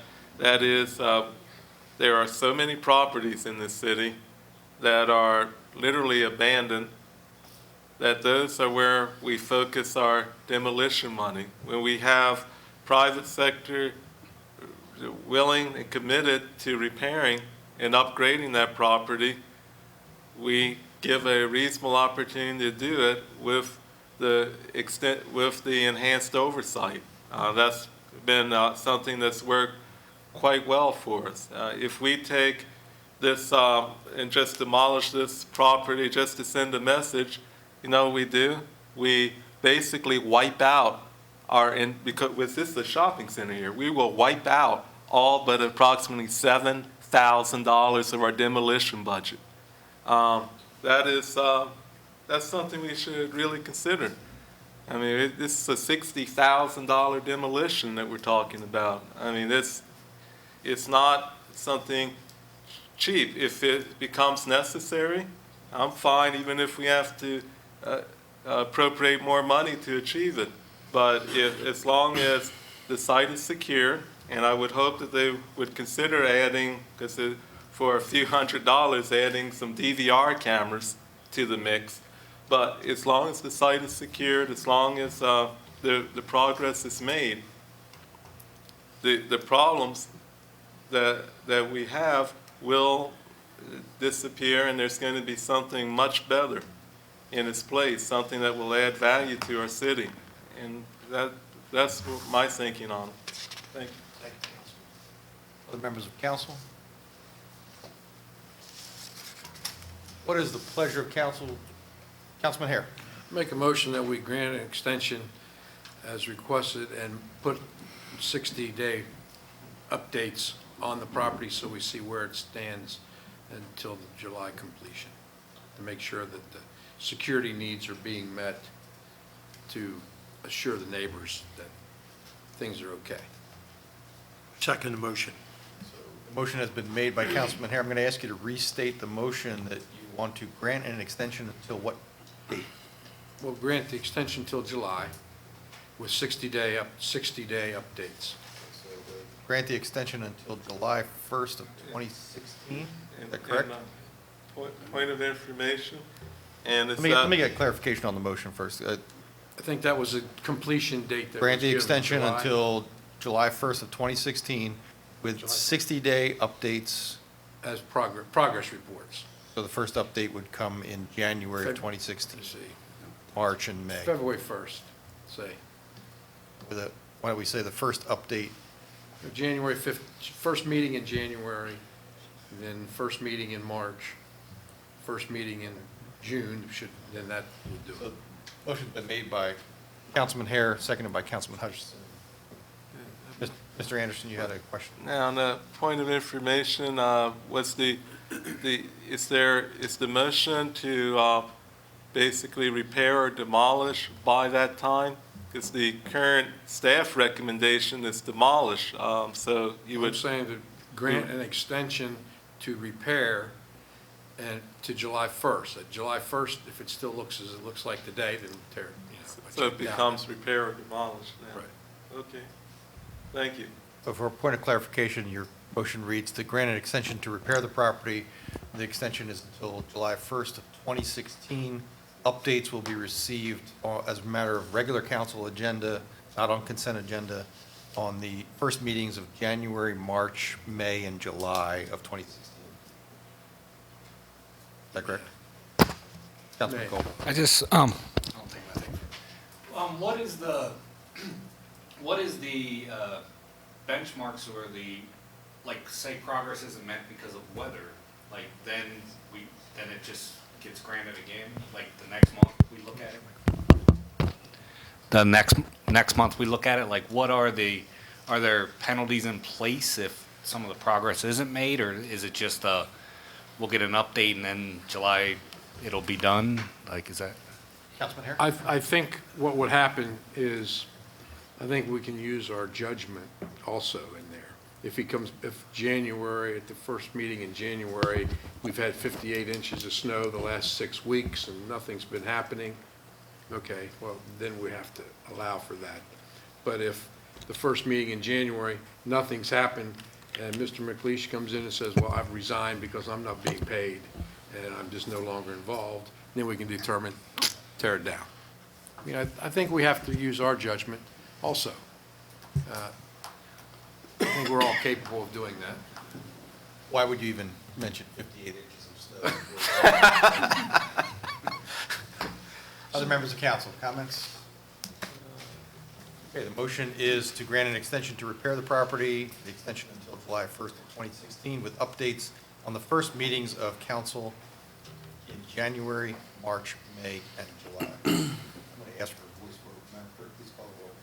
is, there are so many properties in this city that are literally abandoned, that those are where we focus our demolition money. When we have private sector willing and committed to repairing and upgrading that property, we give a reasonable opportunity to do it with the enhanced oversight. That's been something that's worked quite well for us. If we take this and just demolish this property just to send a message, you know what we do? We basically wipe out because with this is a shopping center here, we will wipe out all but approximately $7,000 of our demolition budget. That's something we should really consider. I mean, this is a $60,000 demolition that we're talking about. I mean, it's not something cheap. If it becomes necessary, I'm fine even if we have to appropriate more money to achieve it. But as long as the site is secure, and I would hope that they would consider adding, because for a few $100s, adding some DVR cameras to the mix. But as long as the site is secured, as long as the progress is made, the problems that we have will disappear, and there's going to be something much better in its place, something that will add value to our city. And that's my thinking on it. Thank you. Thank you, Councilman. Other members of council? What is the pleasure of council? Councilman Hare. Make a motion that we grant an extension as requested and put 60-day updates on the property so we see where it stands until the July completion, to make sure that the security needs are being met, to assure the neighbors that things are okay. Second motion. The motion has been made by Councilman Hare. I'm going to ask you to restate the motion that you want to grant an extension until what date? We'll grant the extension till July with 60-day updates. Grant the extension until July 1st of 2016? Is that correct? Point of information, and it's Let me get clarification on the motion first. I think that was a completion date that Grant was the given, extension July. until July 1st of 2016 with 60-day updates. As progress reports. So the first update would come in January of 2016, Let's see, March and May. February 1st, say. Why don't we say the first update? January 5th, first meeting in January, then first meeting in March, first meeting in June, then that will do it. Motion's been made by Councilman Hare, seconded by Councilman Hutchinson. Mr. Anderson, you had a question? Now, on the point of information, is the motion to basically repair or demolish by that time? Because the current staff recommendation is demolish, so you would. I'm saying to grant an extension to repair and to July 1st. At July 1st, if it still looks as it looks like today, then tear it. So it becomes repair or demolish now? Right. Okay. Thank you. So for a point of clarification, your motion reads to grant an extension to repair the property. The extension is until July 1st of 2016. Updates will be received as a matter of regular council agenda, not on consent agenda, on the first meetings of January, March, May, and July of 2016. Is that correct? Councilman Cole. I just, what is the benchmarks or like, say progress isn't met because of weather, like, then it just gets granted again, like, the next month we look at it? The next month we look at it, like, are there penalties in place if some of the progress isn't made, or is it just, we'll get an update and then July it'll be done? Like, is that? Councilman Hare? I think what would happen is, I think we can use our judgment also in there. if January, at the first meeting in January, we've had 58 inches of snow the last 6 weeks and nothing's been happening, okay, well, then we have to allow for that. But if the first meeting in January, nothing's happened, and Mr. McLeish comes in and says, well, I've resigned because I'm not being paid, and I'm just no longer involved, then we can determine, tear it down. I mean, I think we have to use our judgment also. I think we're all capable of doing that. Why would you even mention 58 inches of snow? Other members of council, comments? Okay, the motion is to grant an extension to repair the property, the extension until July 1st of 2016, with updates on the first meetings of council in January, March, May, and July. I'm going to ask for a voice vote. Madam Clerk, please call the roll.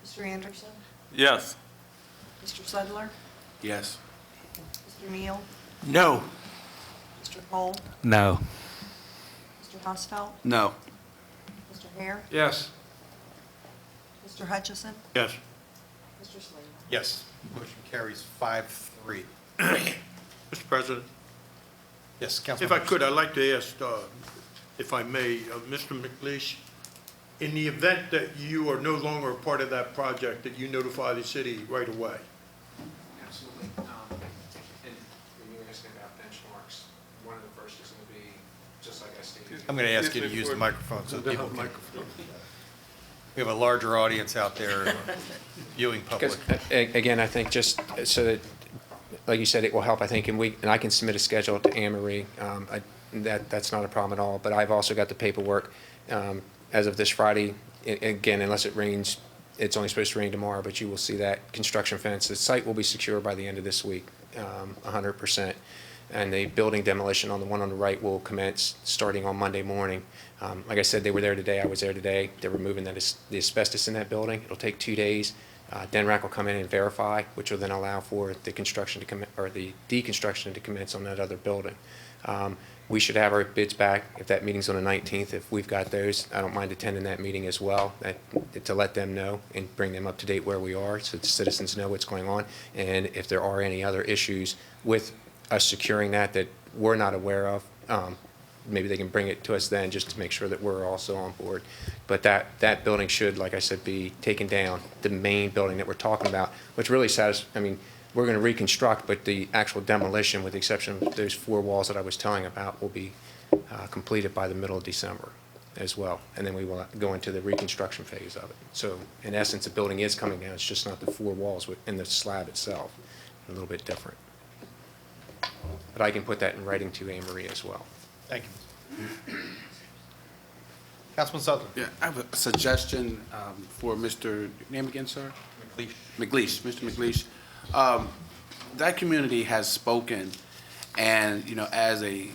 Mr. Anderson? Yes. Mr. Sudler? Yes. Mr. Neal? No. Mr. Cole? No. Mr. Hosfeld? No. Mr. Hare? Yes. Mr. Hutchison? Yes. Mr. Slade? Yes. Motion carries 5-3. Mr. President, Yes, Councilman. if I could, I'd like to ask, if I may, Mr. McLeish, in the event that you are no longer a part of that project, that you notify the city right away. Absolutely. And when you were asking about benchmarks, one of the first is going to be, just like I stated. I'm going to ask you to use the microphone so people can. We have a larger audience out there, viewing public. Because, again, I think just so that, like you said, it will help, I think, and I can submit a schedule to Anne Marie. That's not a problem at all, but I've also got the paperwork as of this Friday. Again, unless it rains, it's only supposed to rain tomorrow, but you will see that construction fence. The site will be secure by the end of this week, 100%. And the building demolition on the one on the right will commence starting on Monday morning. Like I said, they were there today. I was there today. They're removing the asbestos in that building. It'll take 2 days. DENRAC will come in and verify, which will then allow for the construction to commence, or the deconstruction to commence on that other building. We should have our bids back if that meeting's on the 19th. If we've got those, I don't mind attending that meeting as well, to let them know and bring them up to date where we are, so the citizens know what's going on. And if there are any other issues with us securing that we're not aware of, maybe they can bring it to us then, just to make sure that we're also on board. But that building should, like I said, be taken down. The main building that we're talking about, which really I mean, we're going to reconstruct, but the actual demolition, with the exception of those 4 walls that I was telling about, will be completed by the middle of December as well. And then we will go into the reconstruction phase of it. So in essence, the building is coming down. It's just not the 4 walls in the slab itself. A little bit different. But I can put that in writing to Anne Marie as well. Thank you. Councilman Sutherland. Yeah, I have a suggestion for Mr. Name again, sir? McLeish. McLeish, Mr. McLeish. That community has spoken, and, as a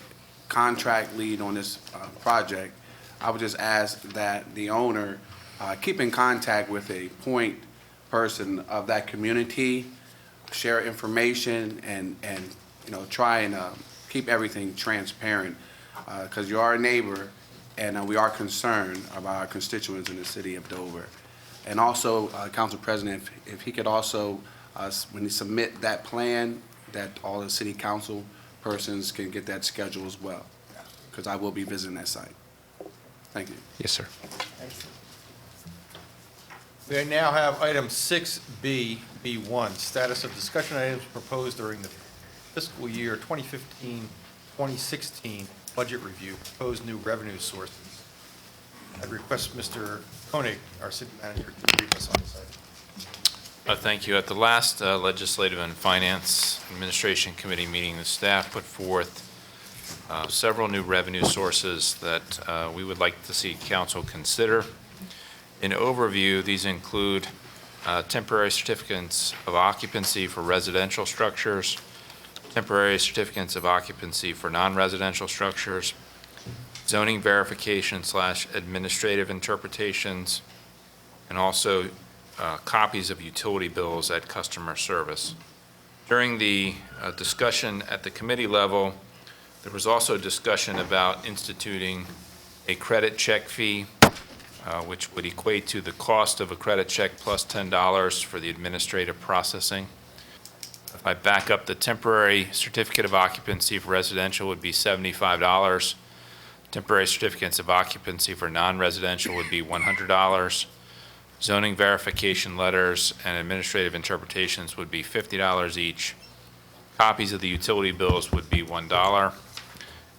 contract lead on this project, I would just ask that the owner keep in contact with a point person of that community, share information, and try and keep everything transparent, because you are a neighbor, and we are concerned about our constituents in the city of Dover. And also, Council President, if he could also, when he submit that plan, that all the city council persons can get that schedule as well, because I will be visiting that site. Thank you. Yes, sir. We now have item 6B, B1, status of discussion items proposed during the fiscal year 2015-2016 budget review, proposed new revenue sources. I'd request Mr. Koenig, our city manager, to brief us on this item. Thank you. At the last Legislative and Finance Administration Committee meeting, the staff put forth several new revenue sources that we would like to see council consider. In overview, these include temporary certificates of occupancy for residential structures, temporary certificates of occupancy for non-residential structures, zoning verification / administrative interpretations, and also copies of utility bills at customer service. During the discussion at the committee level, there was also discussion about instituting a credit check fee, which would equate to the cost of a credit check plus $10 for the administrative processing. If I back up, the temporary certificate of occupancy for residential would be $75. Temporary certificates of occupancy for non-residential would be $100. Zoning verification letters and administrative interpretations would be $50 each. Copies of the utility bills would be $1.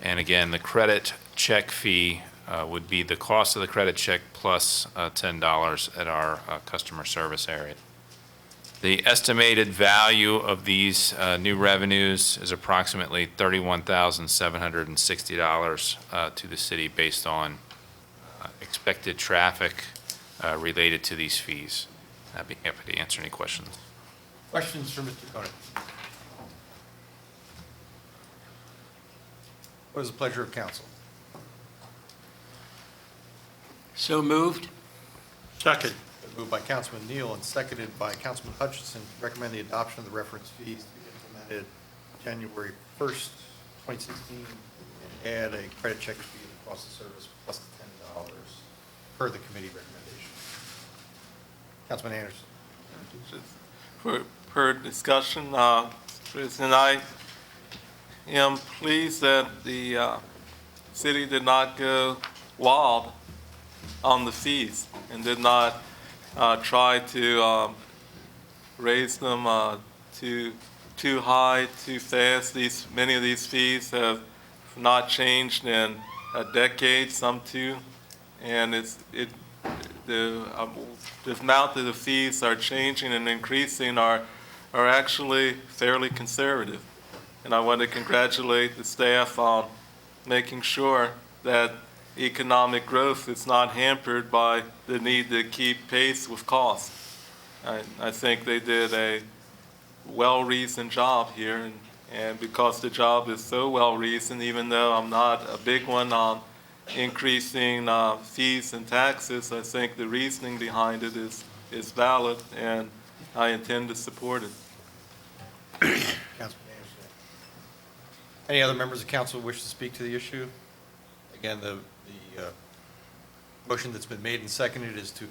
And again, the credit check fee would be the cost of the credit check plus $10 at our customer service area. The estimated value of these new revenues is approximately $31,760 to the city based on expected traffic related to these fees. I'd be happy to answer any questions. Questions for Mr. Koenig? What is the pleasure of council? So moved. Second. Been moved by Councilman Neal and seconded by Councilman Hutchinson to recommend the adoption of the reference fees to be implemented January 1st, 2016, and add a credit check fee of cost of service plus $10 per the committee recommendation. Councilman Anderson. Per discussion, President, I am pleased that the city did not go wild on the fees and did not try to raise them too high, too fast. Many of these fees have not changed in a decade, some two, and the amount that the fees are changing and increasing are actually fairly conservative. And I want to congratulate the staff on making sure that economic growth is not hampered by the need to keep pace with costs. I think they did a well-reasoned job here, and because the job is so well-reasoned, even though I'm not a big one on increasing fees and taxes, I think the reasoning behind it is valid, and I intend to support it. Councilman Anderson. Any other members of council wish to speak to the issue? Again, the motion that's been made and seconded is to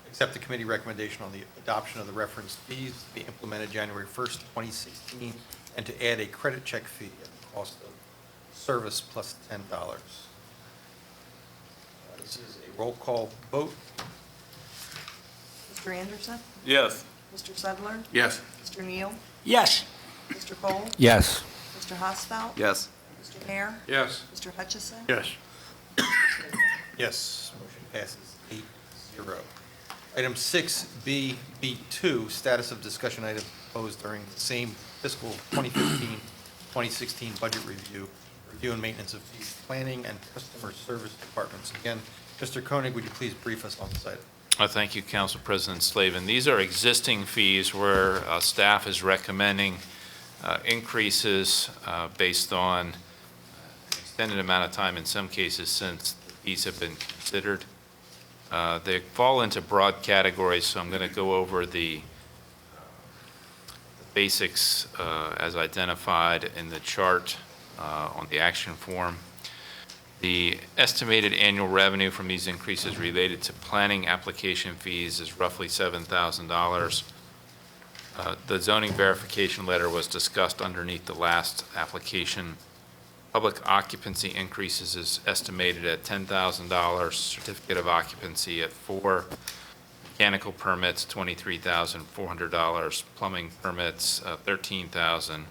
accept the committee recommendation on the adoption of the referenced fees to be implemented January 1st, 2016, and to add a credit check fee at the cost of service plus $10. This is a roll call vote. Mr. Anderson? Yes. Mr. Sedler? Yes. Mr. Neal? Yes. Mr. Cole? Yes. Mr. Hosfeld? Yes. Mr. Hare? Yes. Mr. Hutchison? Yes. Yes, motion passes 8-0. Item 6B.B.2, status of discussion item proposed during the same fiscal 2015-2016 budget review and maintenance of fees, planning and customer service departments. Again, Mr. Koenig, would you please brief us on this item? Thank you, Council President Slavin. These are existing fees where staff is recommending increases based on an extended amount of time in some cases since the fees have been considered. They fall into broad categories, so I'm going to go over the basics as identified in the chart on the action form. The estimated annual revenue from these increases related to planning application fees is roughly $7,000. The zoning verification letter was discussed underneath the last application. Public occupancy increases is estimated at $10,000, certificate of occupancy at 4, mechanical permits $23,400, plumbing permits $13,000,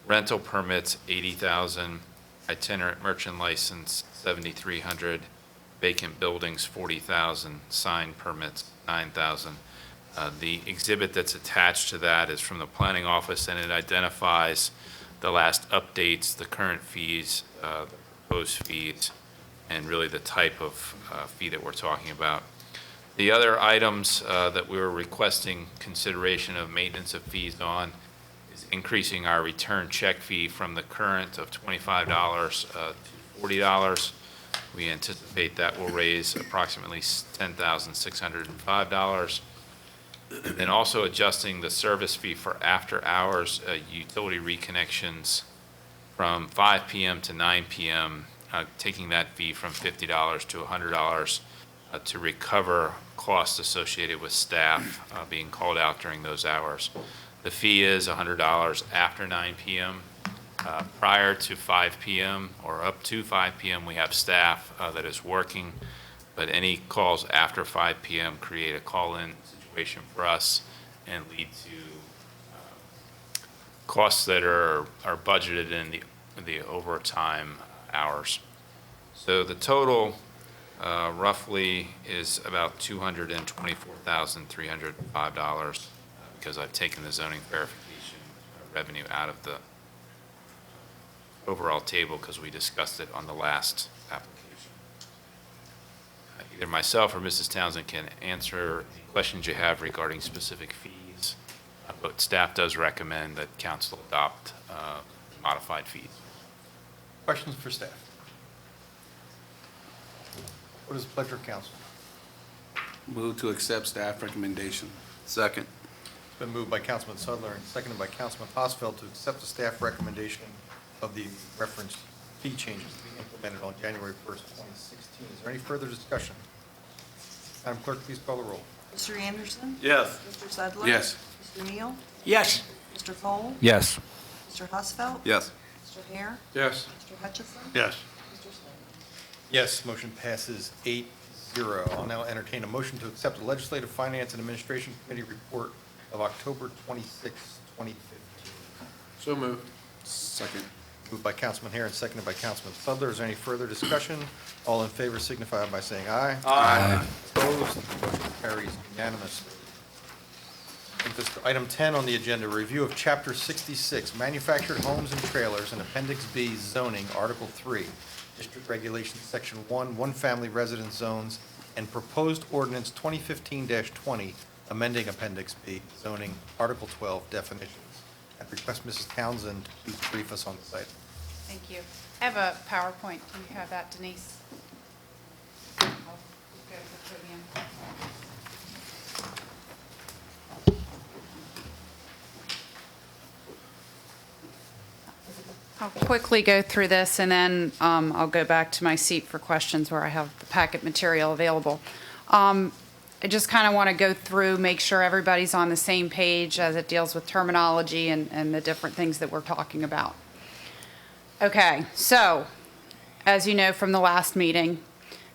rental permits $80,000, itinerant merchant license $7,300, vacant buildings $40,000, sign permits $9,000. The exhibit that's attached to that is from the planning office, and it identifies the last updates, the current fees, the proposed fees, and really the type of fee that we're talking about. The other items that we were requesting consideration of maintenance of fees on is increasing our return check fee from the current of $25 to $40. We anticipate that will raise approximately $10,605. And also adjusting the service fee for after-hours utility reconnections from 5 p.m. to 9 p.m., taking that fee from $50 to $100 to recover costs associated with staff being called out during those hours. The fee is $100 after 9 p.m. Prior to 5 p.m. or up to 5 p.m., we have staff that is working, but any calls after 5 p.m. create a call-in situation for us and lead to costs that are budgeted in the overtime hours. So the total roughly is about $224,305 because I've taken the zoning verification revenue out of the overall table because we discussed it on the last application. Either myself or Mrs. Townsend can answer any questions you have regarding specific fees, but staff does recommend that council adopt modified fees. Questions for staff? What is the pleasure of council? Move to accept staff recommendation. Second. It's been moved by Councilman Sudler and seconded by Councilman Hosfeld to accept the staff recommendation of the referenced fee changes to be implemented on January 1st, 2016. Is there any further discussion? Madam Clerk, please call the roll. Mr. Anderson? Yes. Mr. Sadler? Yes. Mr. Neal? Yes. Mr. Cole? Yes. Mr. Husfeld? Yes. Mr. Hare? Yes. Mr. Hutchison? Yes. Mr. Slade? Yes, motion passes 8-0. I'll now entertain a motion to accept the Legislative Finance and Administration Committee report of October 26, 2015. So moved. Second. Moved by Councilman Hare and seconded by Councilman Sudler. Is there any further discussion? All in favor signify by saying aye. Aye. Opposed? Motion carries unanimously. Item 10 on the agenda, review of Chapter 66, Manufactured Homes and Trailers, and Appendix B zoning, Article 3, District Regulations, Section 1, One-Family Residence Zones, and Proposed Ordinance 2015-20, amending Appendix B zoning, Article 12, Definitions. I request Mrs. Townsend to please brief us on this item. Thank you. I have a PowerPoint. Do you have that, Denise? I'll go to the podium. I'll quickly go through this, and then I'll go back to my seat for questions where I have the packet material available. I just kind of want to go through, make sure everybody's on the same page as it deals with terminology and the different things that we're talking about. Okay, so, as you know from the last meeting,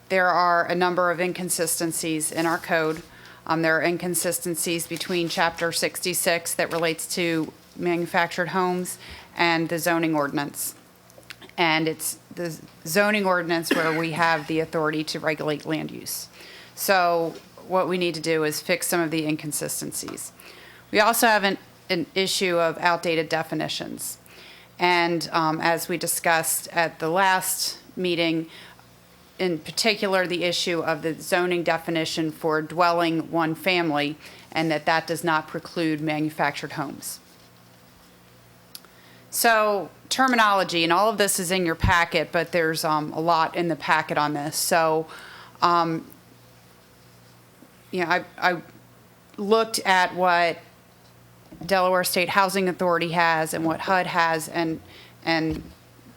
there are a number of inconsistencies in our code. There are inconsistencies between Chapter 66 that relates to manufactured homes and the zoning ordinance. And it's the zoning ordinance where we have the authority to regulate land use. So what we need to do is fix some of the inconsistencies. We also have an issue of outdated definitions. And as we discussed at the last meeting, in particular, the issue of the zoning definition for dwelling one family, and that does not preclude manufactured homes. So terminology, and all of this is in your packet, but there's a lot in the packet on this. So, I looked at what Delaware State Housing Authority has and what HUD has, and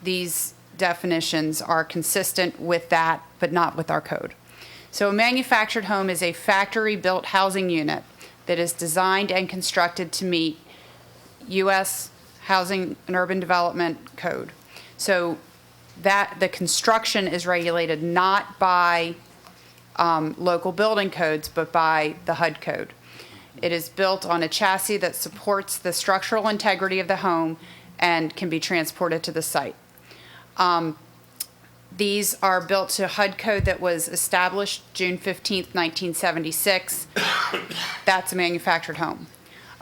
these definitions are consistent with that, but not with our code. So a manufactured home is a factory-built housing unit that is designed and constructed to meet U.S. Housing and Urban Development Code. So that the construction is regulated not by local building codes, but by the HUD code. It is built on a chassis that supports the structural integrity of the home and can be transported to the site. These are built to HUD code that was established June 15th, 1976. That's a manufactured home.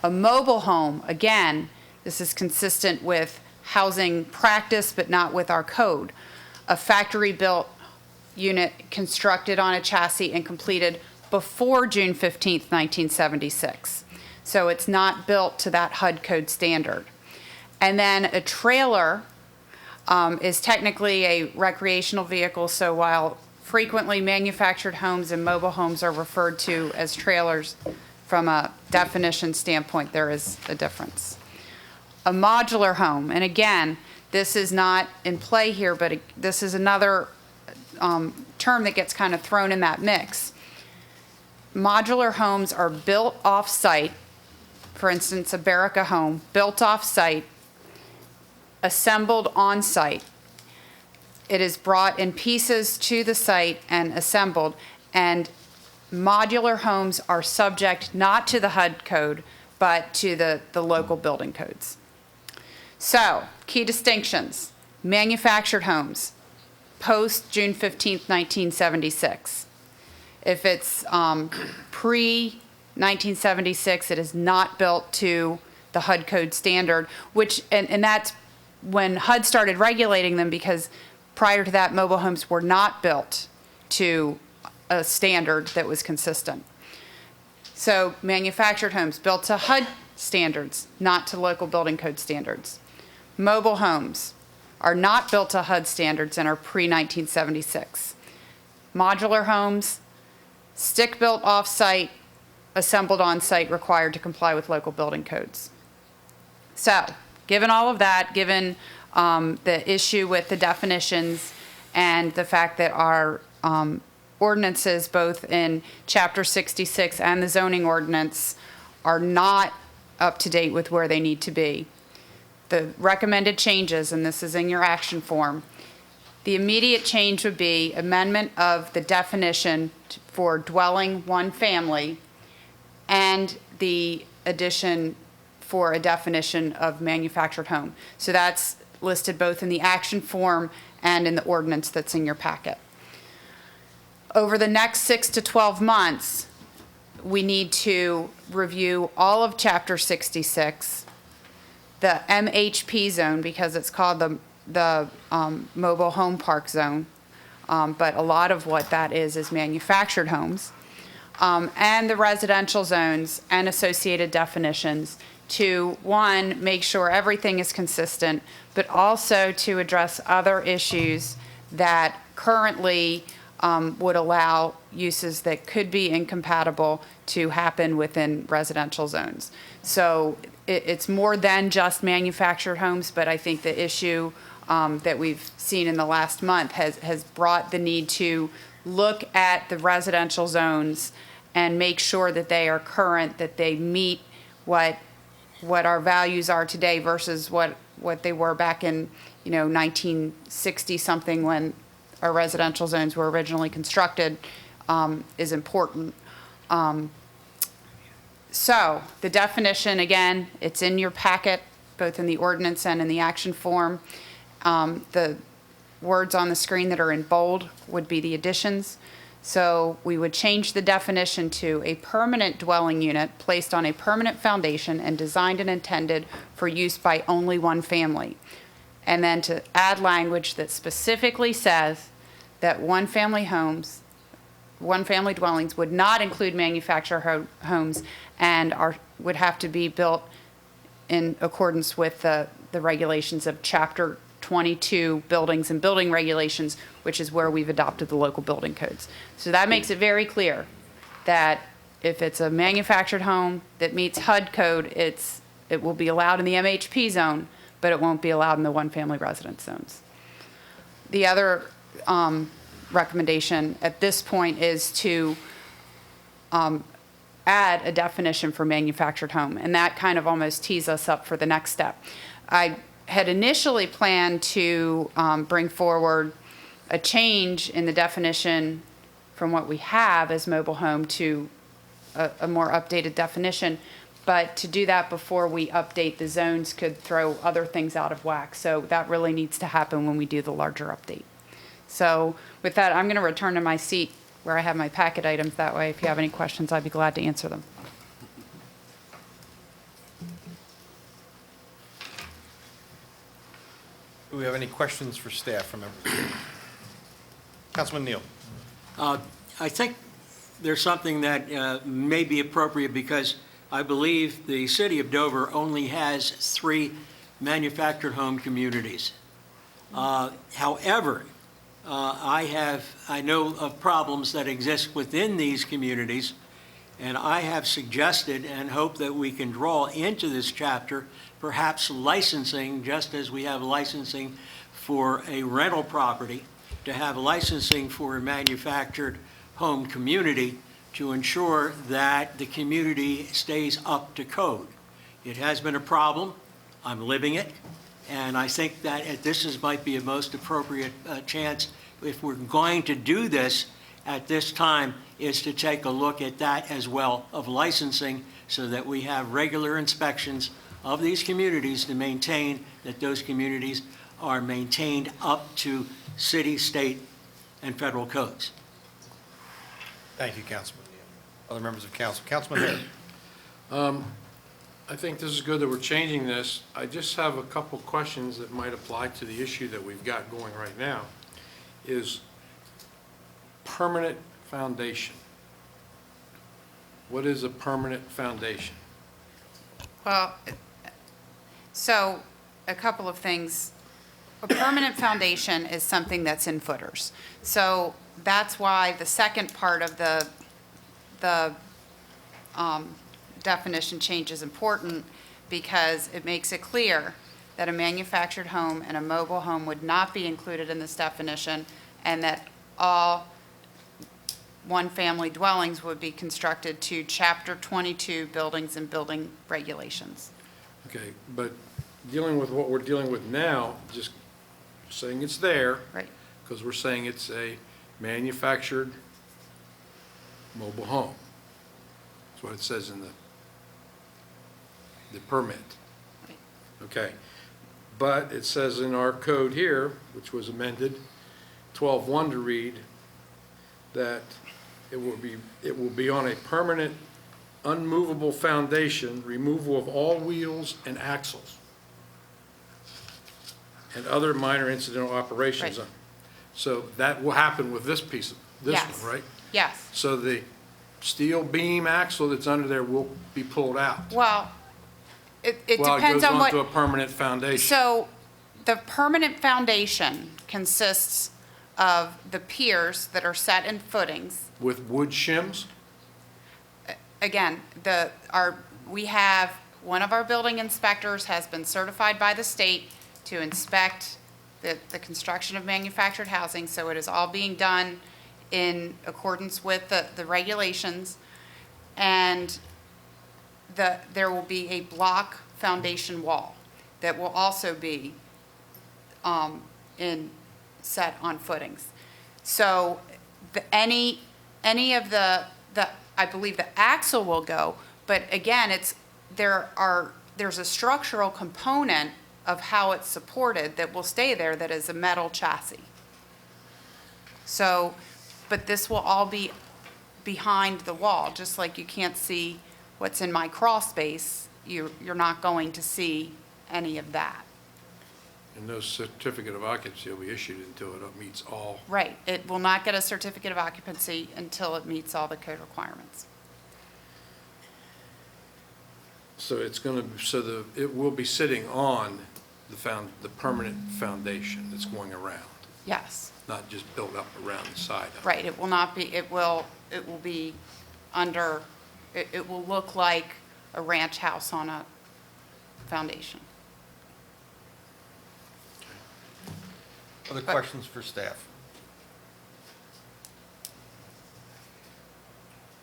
A mobile home, again, this is consistent with housing practice, but not with our code. A factory-built unit constructed on a chassis and completed before June 15th, 1976. So it's not built to that HUD code standard. And then a trailer is technically a recreational vehicle, so while frequently manufactured homes and mobile homes are referred to as trailers, from a definition standpoint, there is a difference. A modular home, and again, this is not in play here, but this is another term that gets kind of thrown in that mix. Modular homes are built off-site for instance, a Berica home, built off-site, assembled on-site. It is brought in pieces to the site and assembled, and modular homes are subject not to the HUD code, but to the local building codes. So, key distinctions: manufactured homes, post June 15th, 1976. If it's pre-1976, it is not built to the HUD code standard, and that's when HUD started regulating them, because prior to that, mobile homes were not built to a standard that was consistent. So manufactured homes built to HUD standards, not to local building code standards. Mobile homes are not built to HUD standards and are pre-1976. Modular homes, stick-built off-site, assembled on-site, required to comply with local building codes. So, given all of that, given the issue with the definitions and the fact that our ordinances, both in Chapter 66 and the zoning ordinance, are not up to date with where they need to be, the recommended changes, and this is in your action form, the immediate change would be amendment of the definition for dwelling one family and the addition for a definition of manufactured home. So that's listed both in the action form and in the ordinance that's in your packet. Over the next 6 to 12 months, we need to review all of Chapter 66, the MHP zone, because it's called the mobile home park zone, but a lot of what that is manufactured homes, and the residential zones and associated definitions to, one, make sure everything is consistent, but also to address other issues that currently would allow uses that could be incompatible to happen within residential zones. So it's more than just manufactured homes, but I think the issue that we've seen in the last month has brought the need to look at the residential zones and make sure that they are current, that they meet what our values are today versus what they were back in 1960 something when our residential zones were originally constructed, is important. So the definition, again, it's in your packet, both in the ordinance and in the action form. The words on the screen that are in bold would be the additions. So we would change the definition to a permanent dwelling unit placed on a permanent foundation and designed and intended for use by only one family. And then to add language that specifically says that one-family dwellings would not include manufactured homes and would have to be built in accordance with the regulations of Chapter 22 Buildings and Building Regulations, which is where we've adopted the local building codes. So that makes it very clear that if it's a manufactured home that meets HUD code, it will be allowed in the MHP zone, but it won't be allowed in the one-family residence zones. The other recommendation at this point is to add a definition for manufactured home, and that kind of almost tees us up for the next step. I had initially planned to bring forward a change in the definition from what we have as mobile home to a more updated definition, but to do that before we update the zones could throw other things out of whack. So that really needs to happen when we do the larger update. So with that, I'm going to return to my seat where I have my packet items. That way, if you have any questions, I'd be glad to answer them. Do we have any questions for staff from members? Councilman Neal. I think there's something that may be appropriate because I believe the city of Dover only has 3 manufactured home communities. However, I know of problems that exist within these communities, and I have suggested and hope that we can draw into this chapter perhaps licensing, just as we have licensing for a rental property, to have licensing for a manufactured home community to ensure that the community stays up to code. It has been a problem. I'm living it. And I think that might be a most appropriate chance, if we're going to do this at this time, is to take a look at that as well, of licensing, so that we have regular inspections of these communities to maintain that those communities are maintained up to city, state, and federal codes. Thank you, Councilman Neal. Other members of council. Councilman Hare. I think this is good that we're changing this. I just have a couple questions that might apply to the issue that we've got going right now, is permanent foundation. What is a permanent foundation? Well, so a couple of things. A permanent foundation is something that's in footers. So that's why the second part of the definition change is important, because it makes it clear that a manufactured home and a mobile home would not be included in this definition, and that all one-family dwellings would be constructed to Chapter 22 buildings and building regulations. Okay, but dealing with what we're dealing with now, just saying it's there. Right. Because we're saying it's a manufactured mobile home. That's what it says in the permit. Okay. But it says in our code here, which was amended, 12.1 to read, that it will be on a permanent, unmovable foundation, removal of all wheels and axles, and other minor incidental operations. Right. So that will happen with this piece of, this Yes. one, right? Yes. So the steel beam axle that's under there will be pulled out. Well, it While it depends goes on what. onto a permanent foundation. So the permanent foundation consists of the piers that are set in footings. With wood shims? Again, we have, one of our building inspectors has been certified by the state to inspect the construction of manufactured housing, so it is all being done in accordance with the regulations. And there will be a block foundation wall that will also be set on footings. So any of the, I believe the axle will go, but again, there's a structural component of how it's supported that will stay there, that is a metal chassis. So, but this will all be behind the wall, just like you can't see what's in my crawl space, you're not going to see any of that. And no certificate of occupancy will be issued until it meets all. Right, it will not get a certificate of occupancy until it meets all the code requirements. So it's going to, it will be sitting on the permanent foundation that's going around, Yes, not just built up around the side of it. right, it will not be, it will be under, it will look like a ranch house on a foundation. Other questions for staff?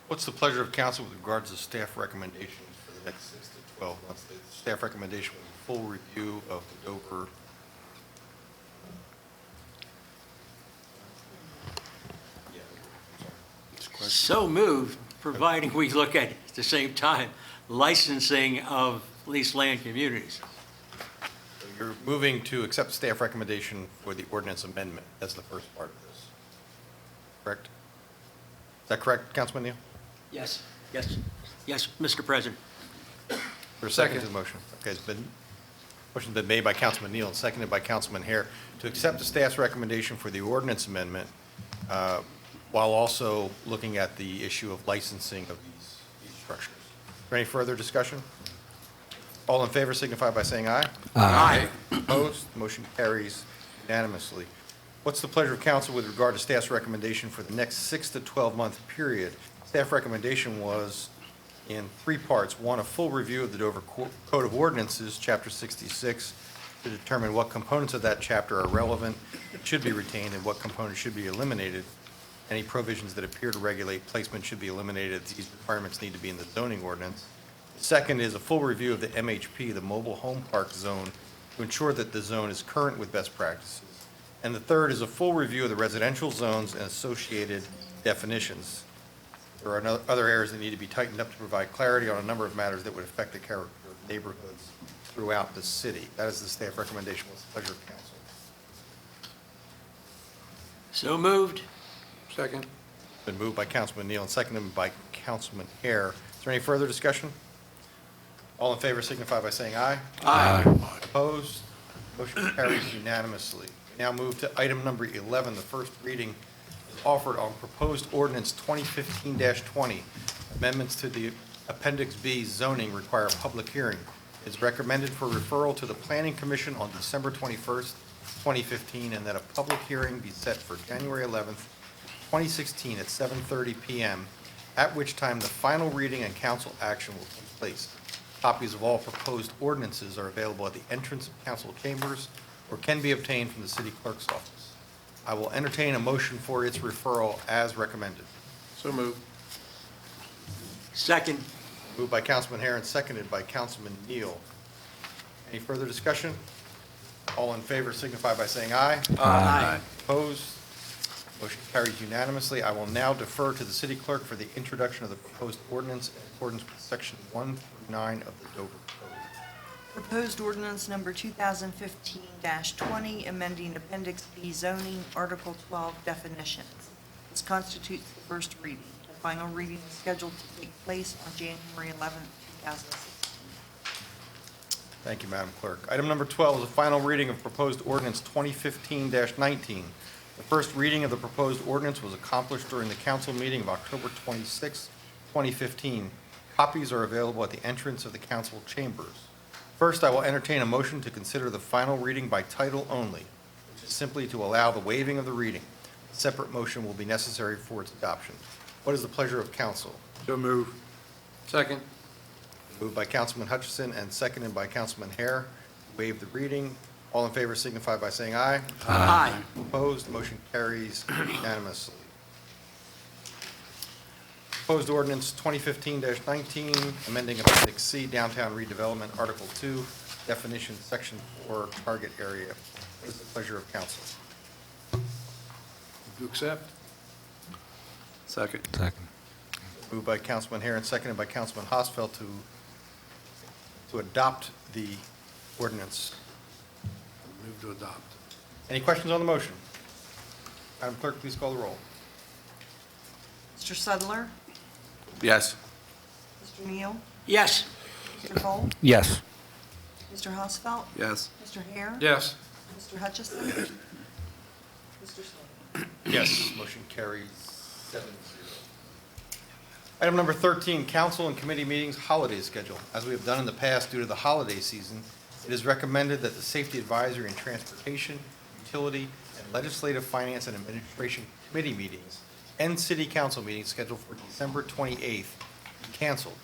What's the pleasure of council with regards to staff recommendations for the next 6 to 12 months? The staff recommendation was a full review of the Dover. So moved, providing we look at the same time licensing of leased land communities. So you're moving to accept staff recommendation for the ordinance amendment as the first part of this, correct? Is that correct, Councilman Neal? Yes, Mr. President. For a second to the motion. Okay, motion's been made by Councilman Neal and seconded by Councilman Hare to accept the staff's recommendation for the ordinance amendment while also looking at the issue of licensing of these structures. Is there any further discussion? All in favor signify by saying aye. Aye. Opposed? Motion carries unanimously. What's the pleasure of council with regard to staff's recommendation for the next 6 to 12-month period? Staff recommendation was in 3 parts. 1, a full review of the Dover Code of Ordinances, Chapter 66, to determine what components of that chapter are relevant, should be retained, and what components should be eliminated. Any provisions that appear to regulate placement should be eliminated. These requirements need to be in the zoning ordinance. The Second is a full review of the MHP, the Mobile Home Park Zone, to ensure that the zone is current with best practices. And the third is a full review of the residential zones and associated definitions. There are other areas that need to be tightened up to provide clarity on a number of matters that would affect the character of neighborhoods throughout the city. That is the staff recommendation. What's the pleasure of council? So moved. Second. Been moved by Councilman Neal and seconded by Councilman Hare. Is there any further discussion? All in favor signify by saying aye. Aye. Opposed? Motion carries unanimously. We now move to item number 11. The first reading is offered on proposed ordinance 2015-20. Amendments to the Appendix B zoning require a public hearing. It's recommended for referral to the Planning Commission on December 21st, 2015, and that a public hearing be set for January 11th, 2016 at 7:30 p.m., at which time the final reading and council action will take place. Copies of all proposed ordinances are available at the entrance of council chambers or can be obtained from the city clerk's office. I will entertain a motion for its referral as recommended. So moved. Second. Moved by Councilman Hare and seconded by Councilman Neal. Any further discussion? All in favor signify by saying aye. Aye. Opposed? Motion carries unanimously. I will now defer to the city clerk for the introduction of the proposed ordinance in accordance with section 1 through 9 of the Dover Code. Proposed ordinance number 2015-20, amending Appendix B zoning, Article 12 definitions. This constitutes the first reading. The final reading is scheduled to take place on January 11, 2016. Thank you, Madam Clerk. Item number 12 is a final reading of proposed ordinance 2015-19. The first reading of the proposed ordinance was accomplished during the council meeting of October 26, 2015. Copies are available at the entrance of the council chambers. First, I will entertain a motion to consider the final reading by title only, which is simply to allow the waiving of the reading. A separate motion will be necessary for its adoption. What is the pleasure of council? So moved. Second. Moved by Councilman Hutchison and seconded by Councilman Hare. Waive the reading. All in favor signify by saying aye. Aye. Opposed, motion carries unanimously. Proposed ordinance 2015-19, amending Appendix C, Downtown Redevelopment, Article 2, Definition, Section 4, Target Area. What is the pleasure of council? To accept. Second. Moved by Councilman Hare and seconded by Councilman Hosfeld to adopt the ordinance. Move to adopt. Any questions on the motion? Madam Clerk, please call the roll. Mr. Sudler? Yes. Mr. Neal? Yes. Mr. Cole? Yes. Mr. Hosfeld? Yes. Mr. Hare? Yes. Mr. Hutchison? Mr. Slade? Yes, motion carries 7-0. Item number 13, council and committee meetings holiday schedule. As we have done in the past due to the holiday season, it is recommended that the Safety Advisory and Transportation, Utility, and Legislative Finance and Administration Committee meetings and City Council meetings scheduled for December 28th be canceled.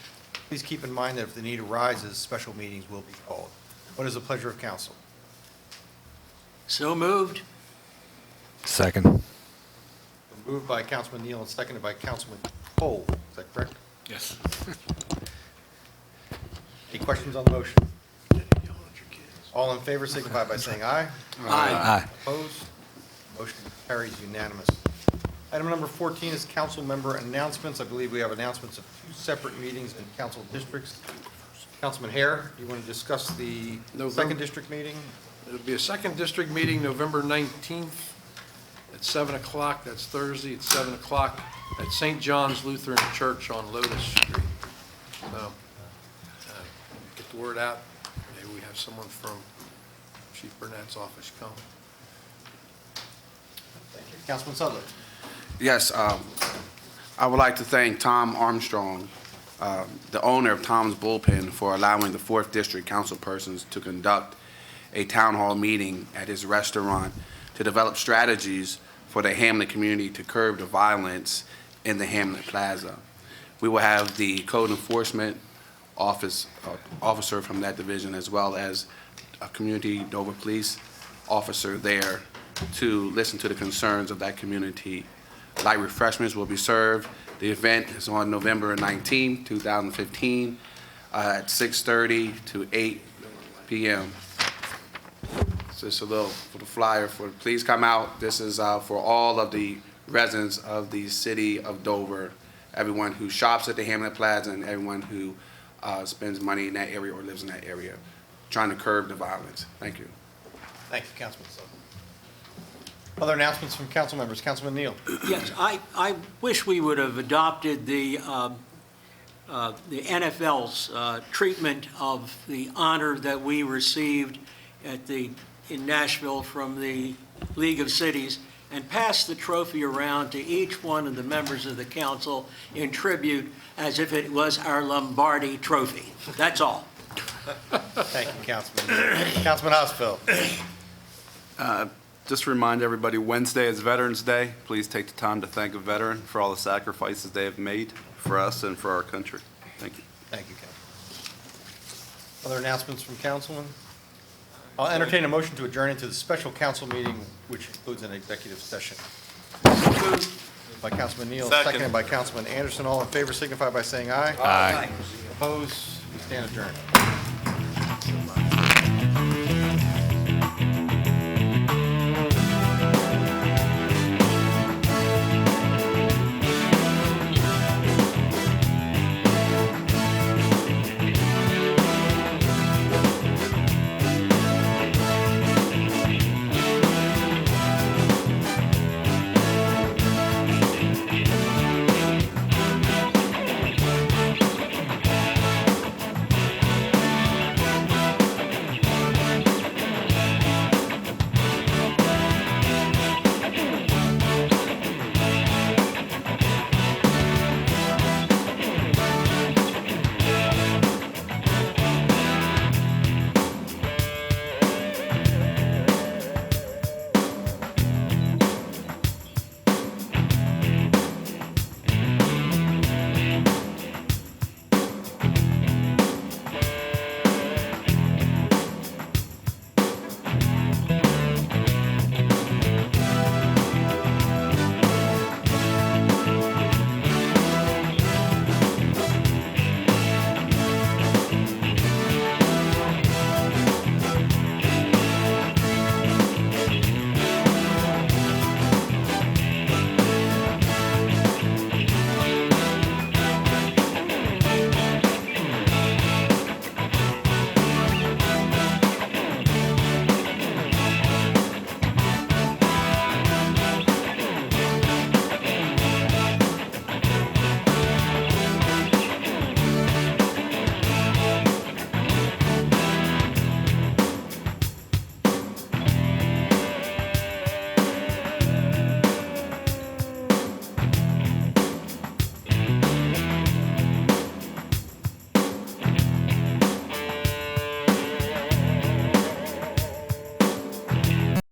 Please keep in mind that if the need arises, special meetings will be called. What is the pleasure of council? So moved. Second. Moved by Councilman Neal and seconded by Councilman Cole. Is that correct? Yes. Any questions on the motion? All in favor signify by saying aye. Aye. Opposed? Motion carries unanimously. Item number 14 is council member announcements. I believe we have announcements of 2 separate meetings in council districts. Councilman Hare, you want to discuss the second district meeting? It'll be a second district meeting, November 19th at 7 o'clock. That's Thursday at 7 o'clock at St. John's Lutheran Church on Lotus Street. So, get the word out. Maybe we have someone from Chief Burnett's office come. Thank you. Councilman Sudler. Yes, I would like to thank Tom Armstrong, the owner of Tom's Bullpen, for allowing the 4th District councilpersons to conduct a town hall meeting at his restaurant to develop strategies for the Hamlet community to curb the violence in the Hamlet Plaza. We will have the code enforcement officer from that division, as well as a community Dover police officer there to listen to the concerns of that community. Light refreshments will be served. The event is on November 19, 2015. at 6:30 to 8 p.m. So just a little for the flyer please come out. This is for all of the residents of the city of Dover, everyone who shops at the Hamlet Plaza and everyone who spends money in that area or lives in that area, trying to curb the violence. Thank you. Thank you, Councilman Sullivan. Other announcements from council members. Councilman Neal. Yes, I wish we would have adopted the NFL's treatment of the honor that we received in Nashville from the League of Cities and passed the trophy around to each one of the members of the council in tribute as if it was our Lombardi trophy. That's all. Thank you, Councilman. Councilman Hosfeld. Just to remind everybody, Wednesday is Veterans Day. Please take the time to thank a veteran for all the sacrifices they have made for us and for our country. Thank you. Thank you, Councilman. Other announcements from councilmen? I'll entertain a motion to adjourn into the special council meeting, which includes an executive session. Moved by Councilman Neal, seconded by Councilman Anderson. All in favor signify by saying aye. Aye. Opposed? We stand adjourned.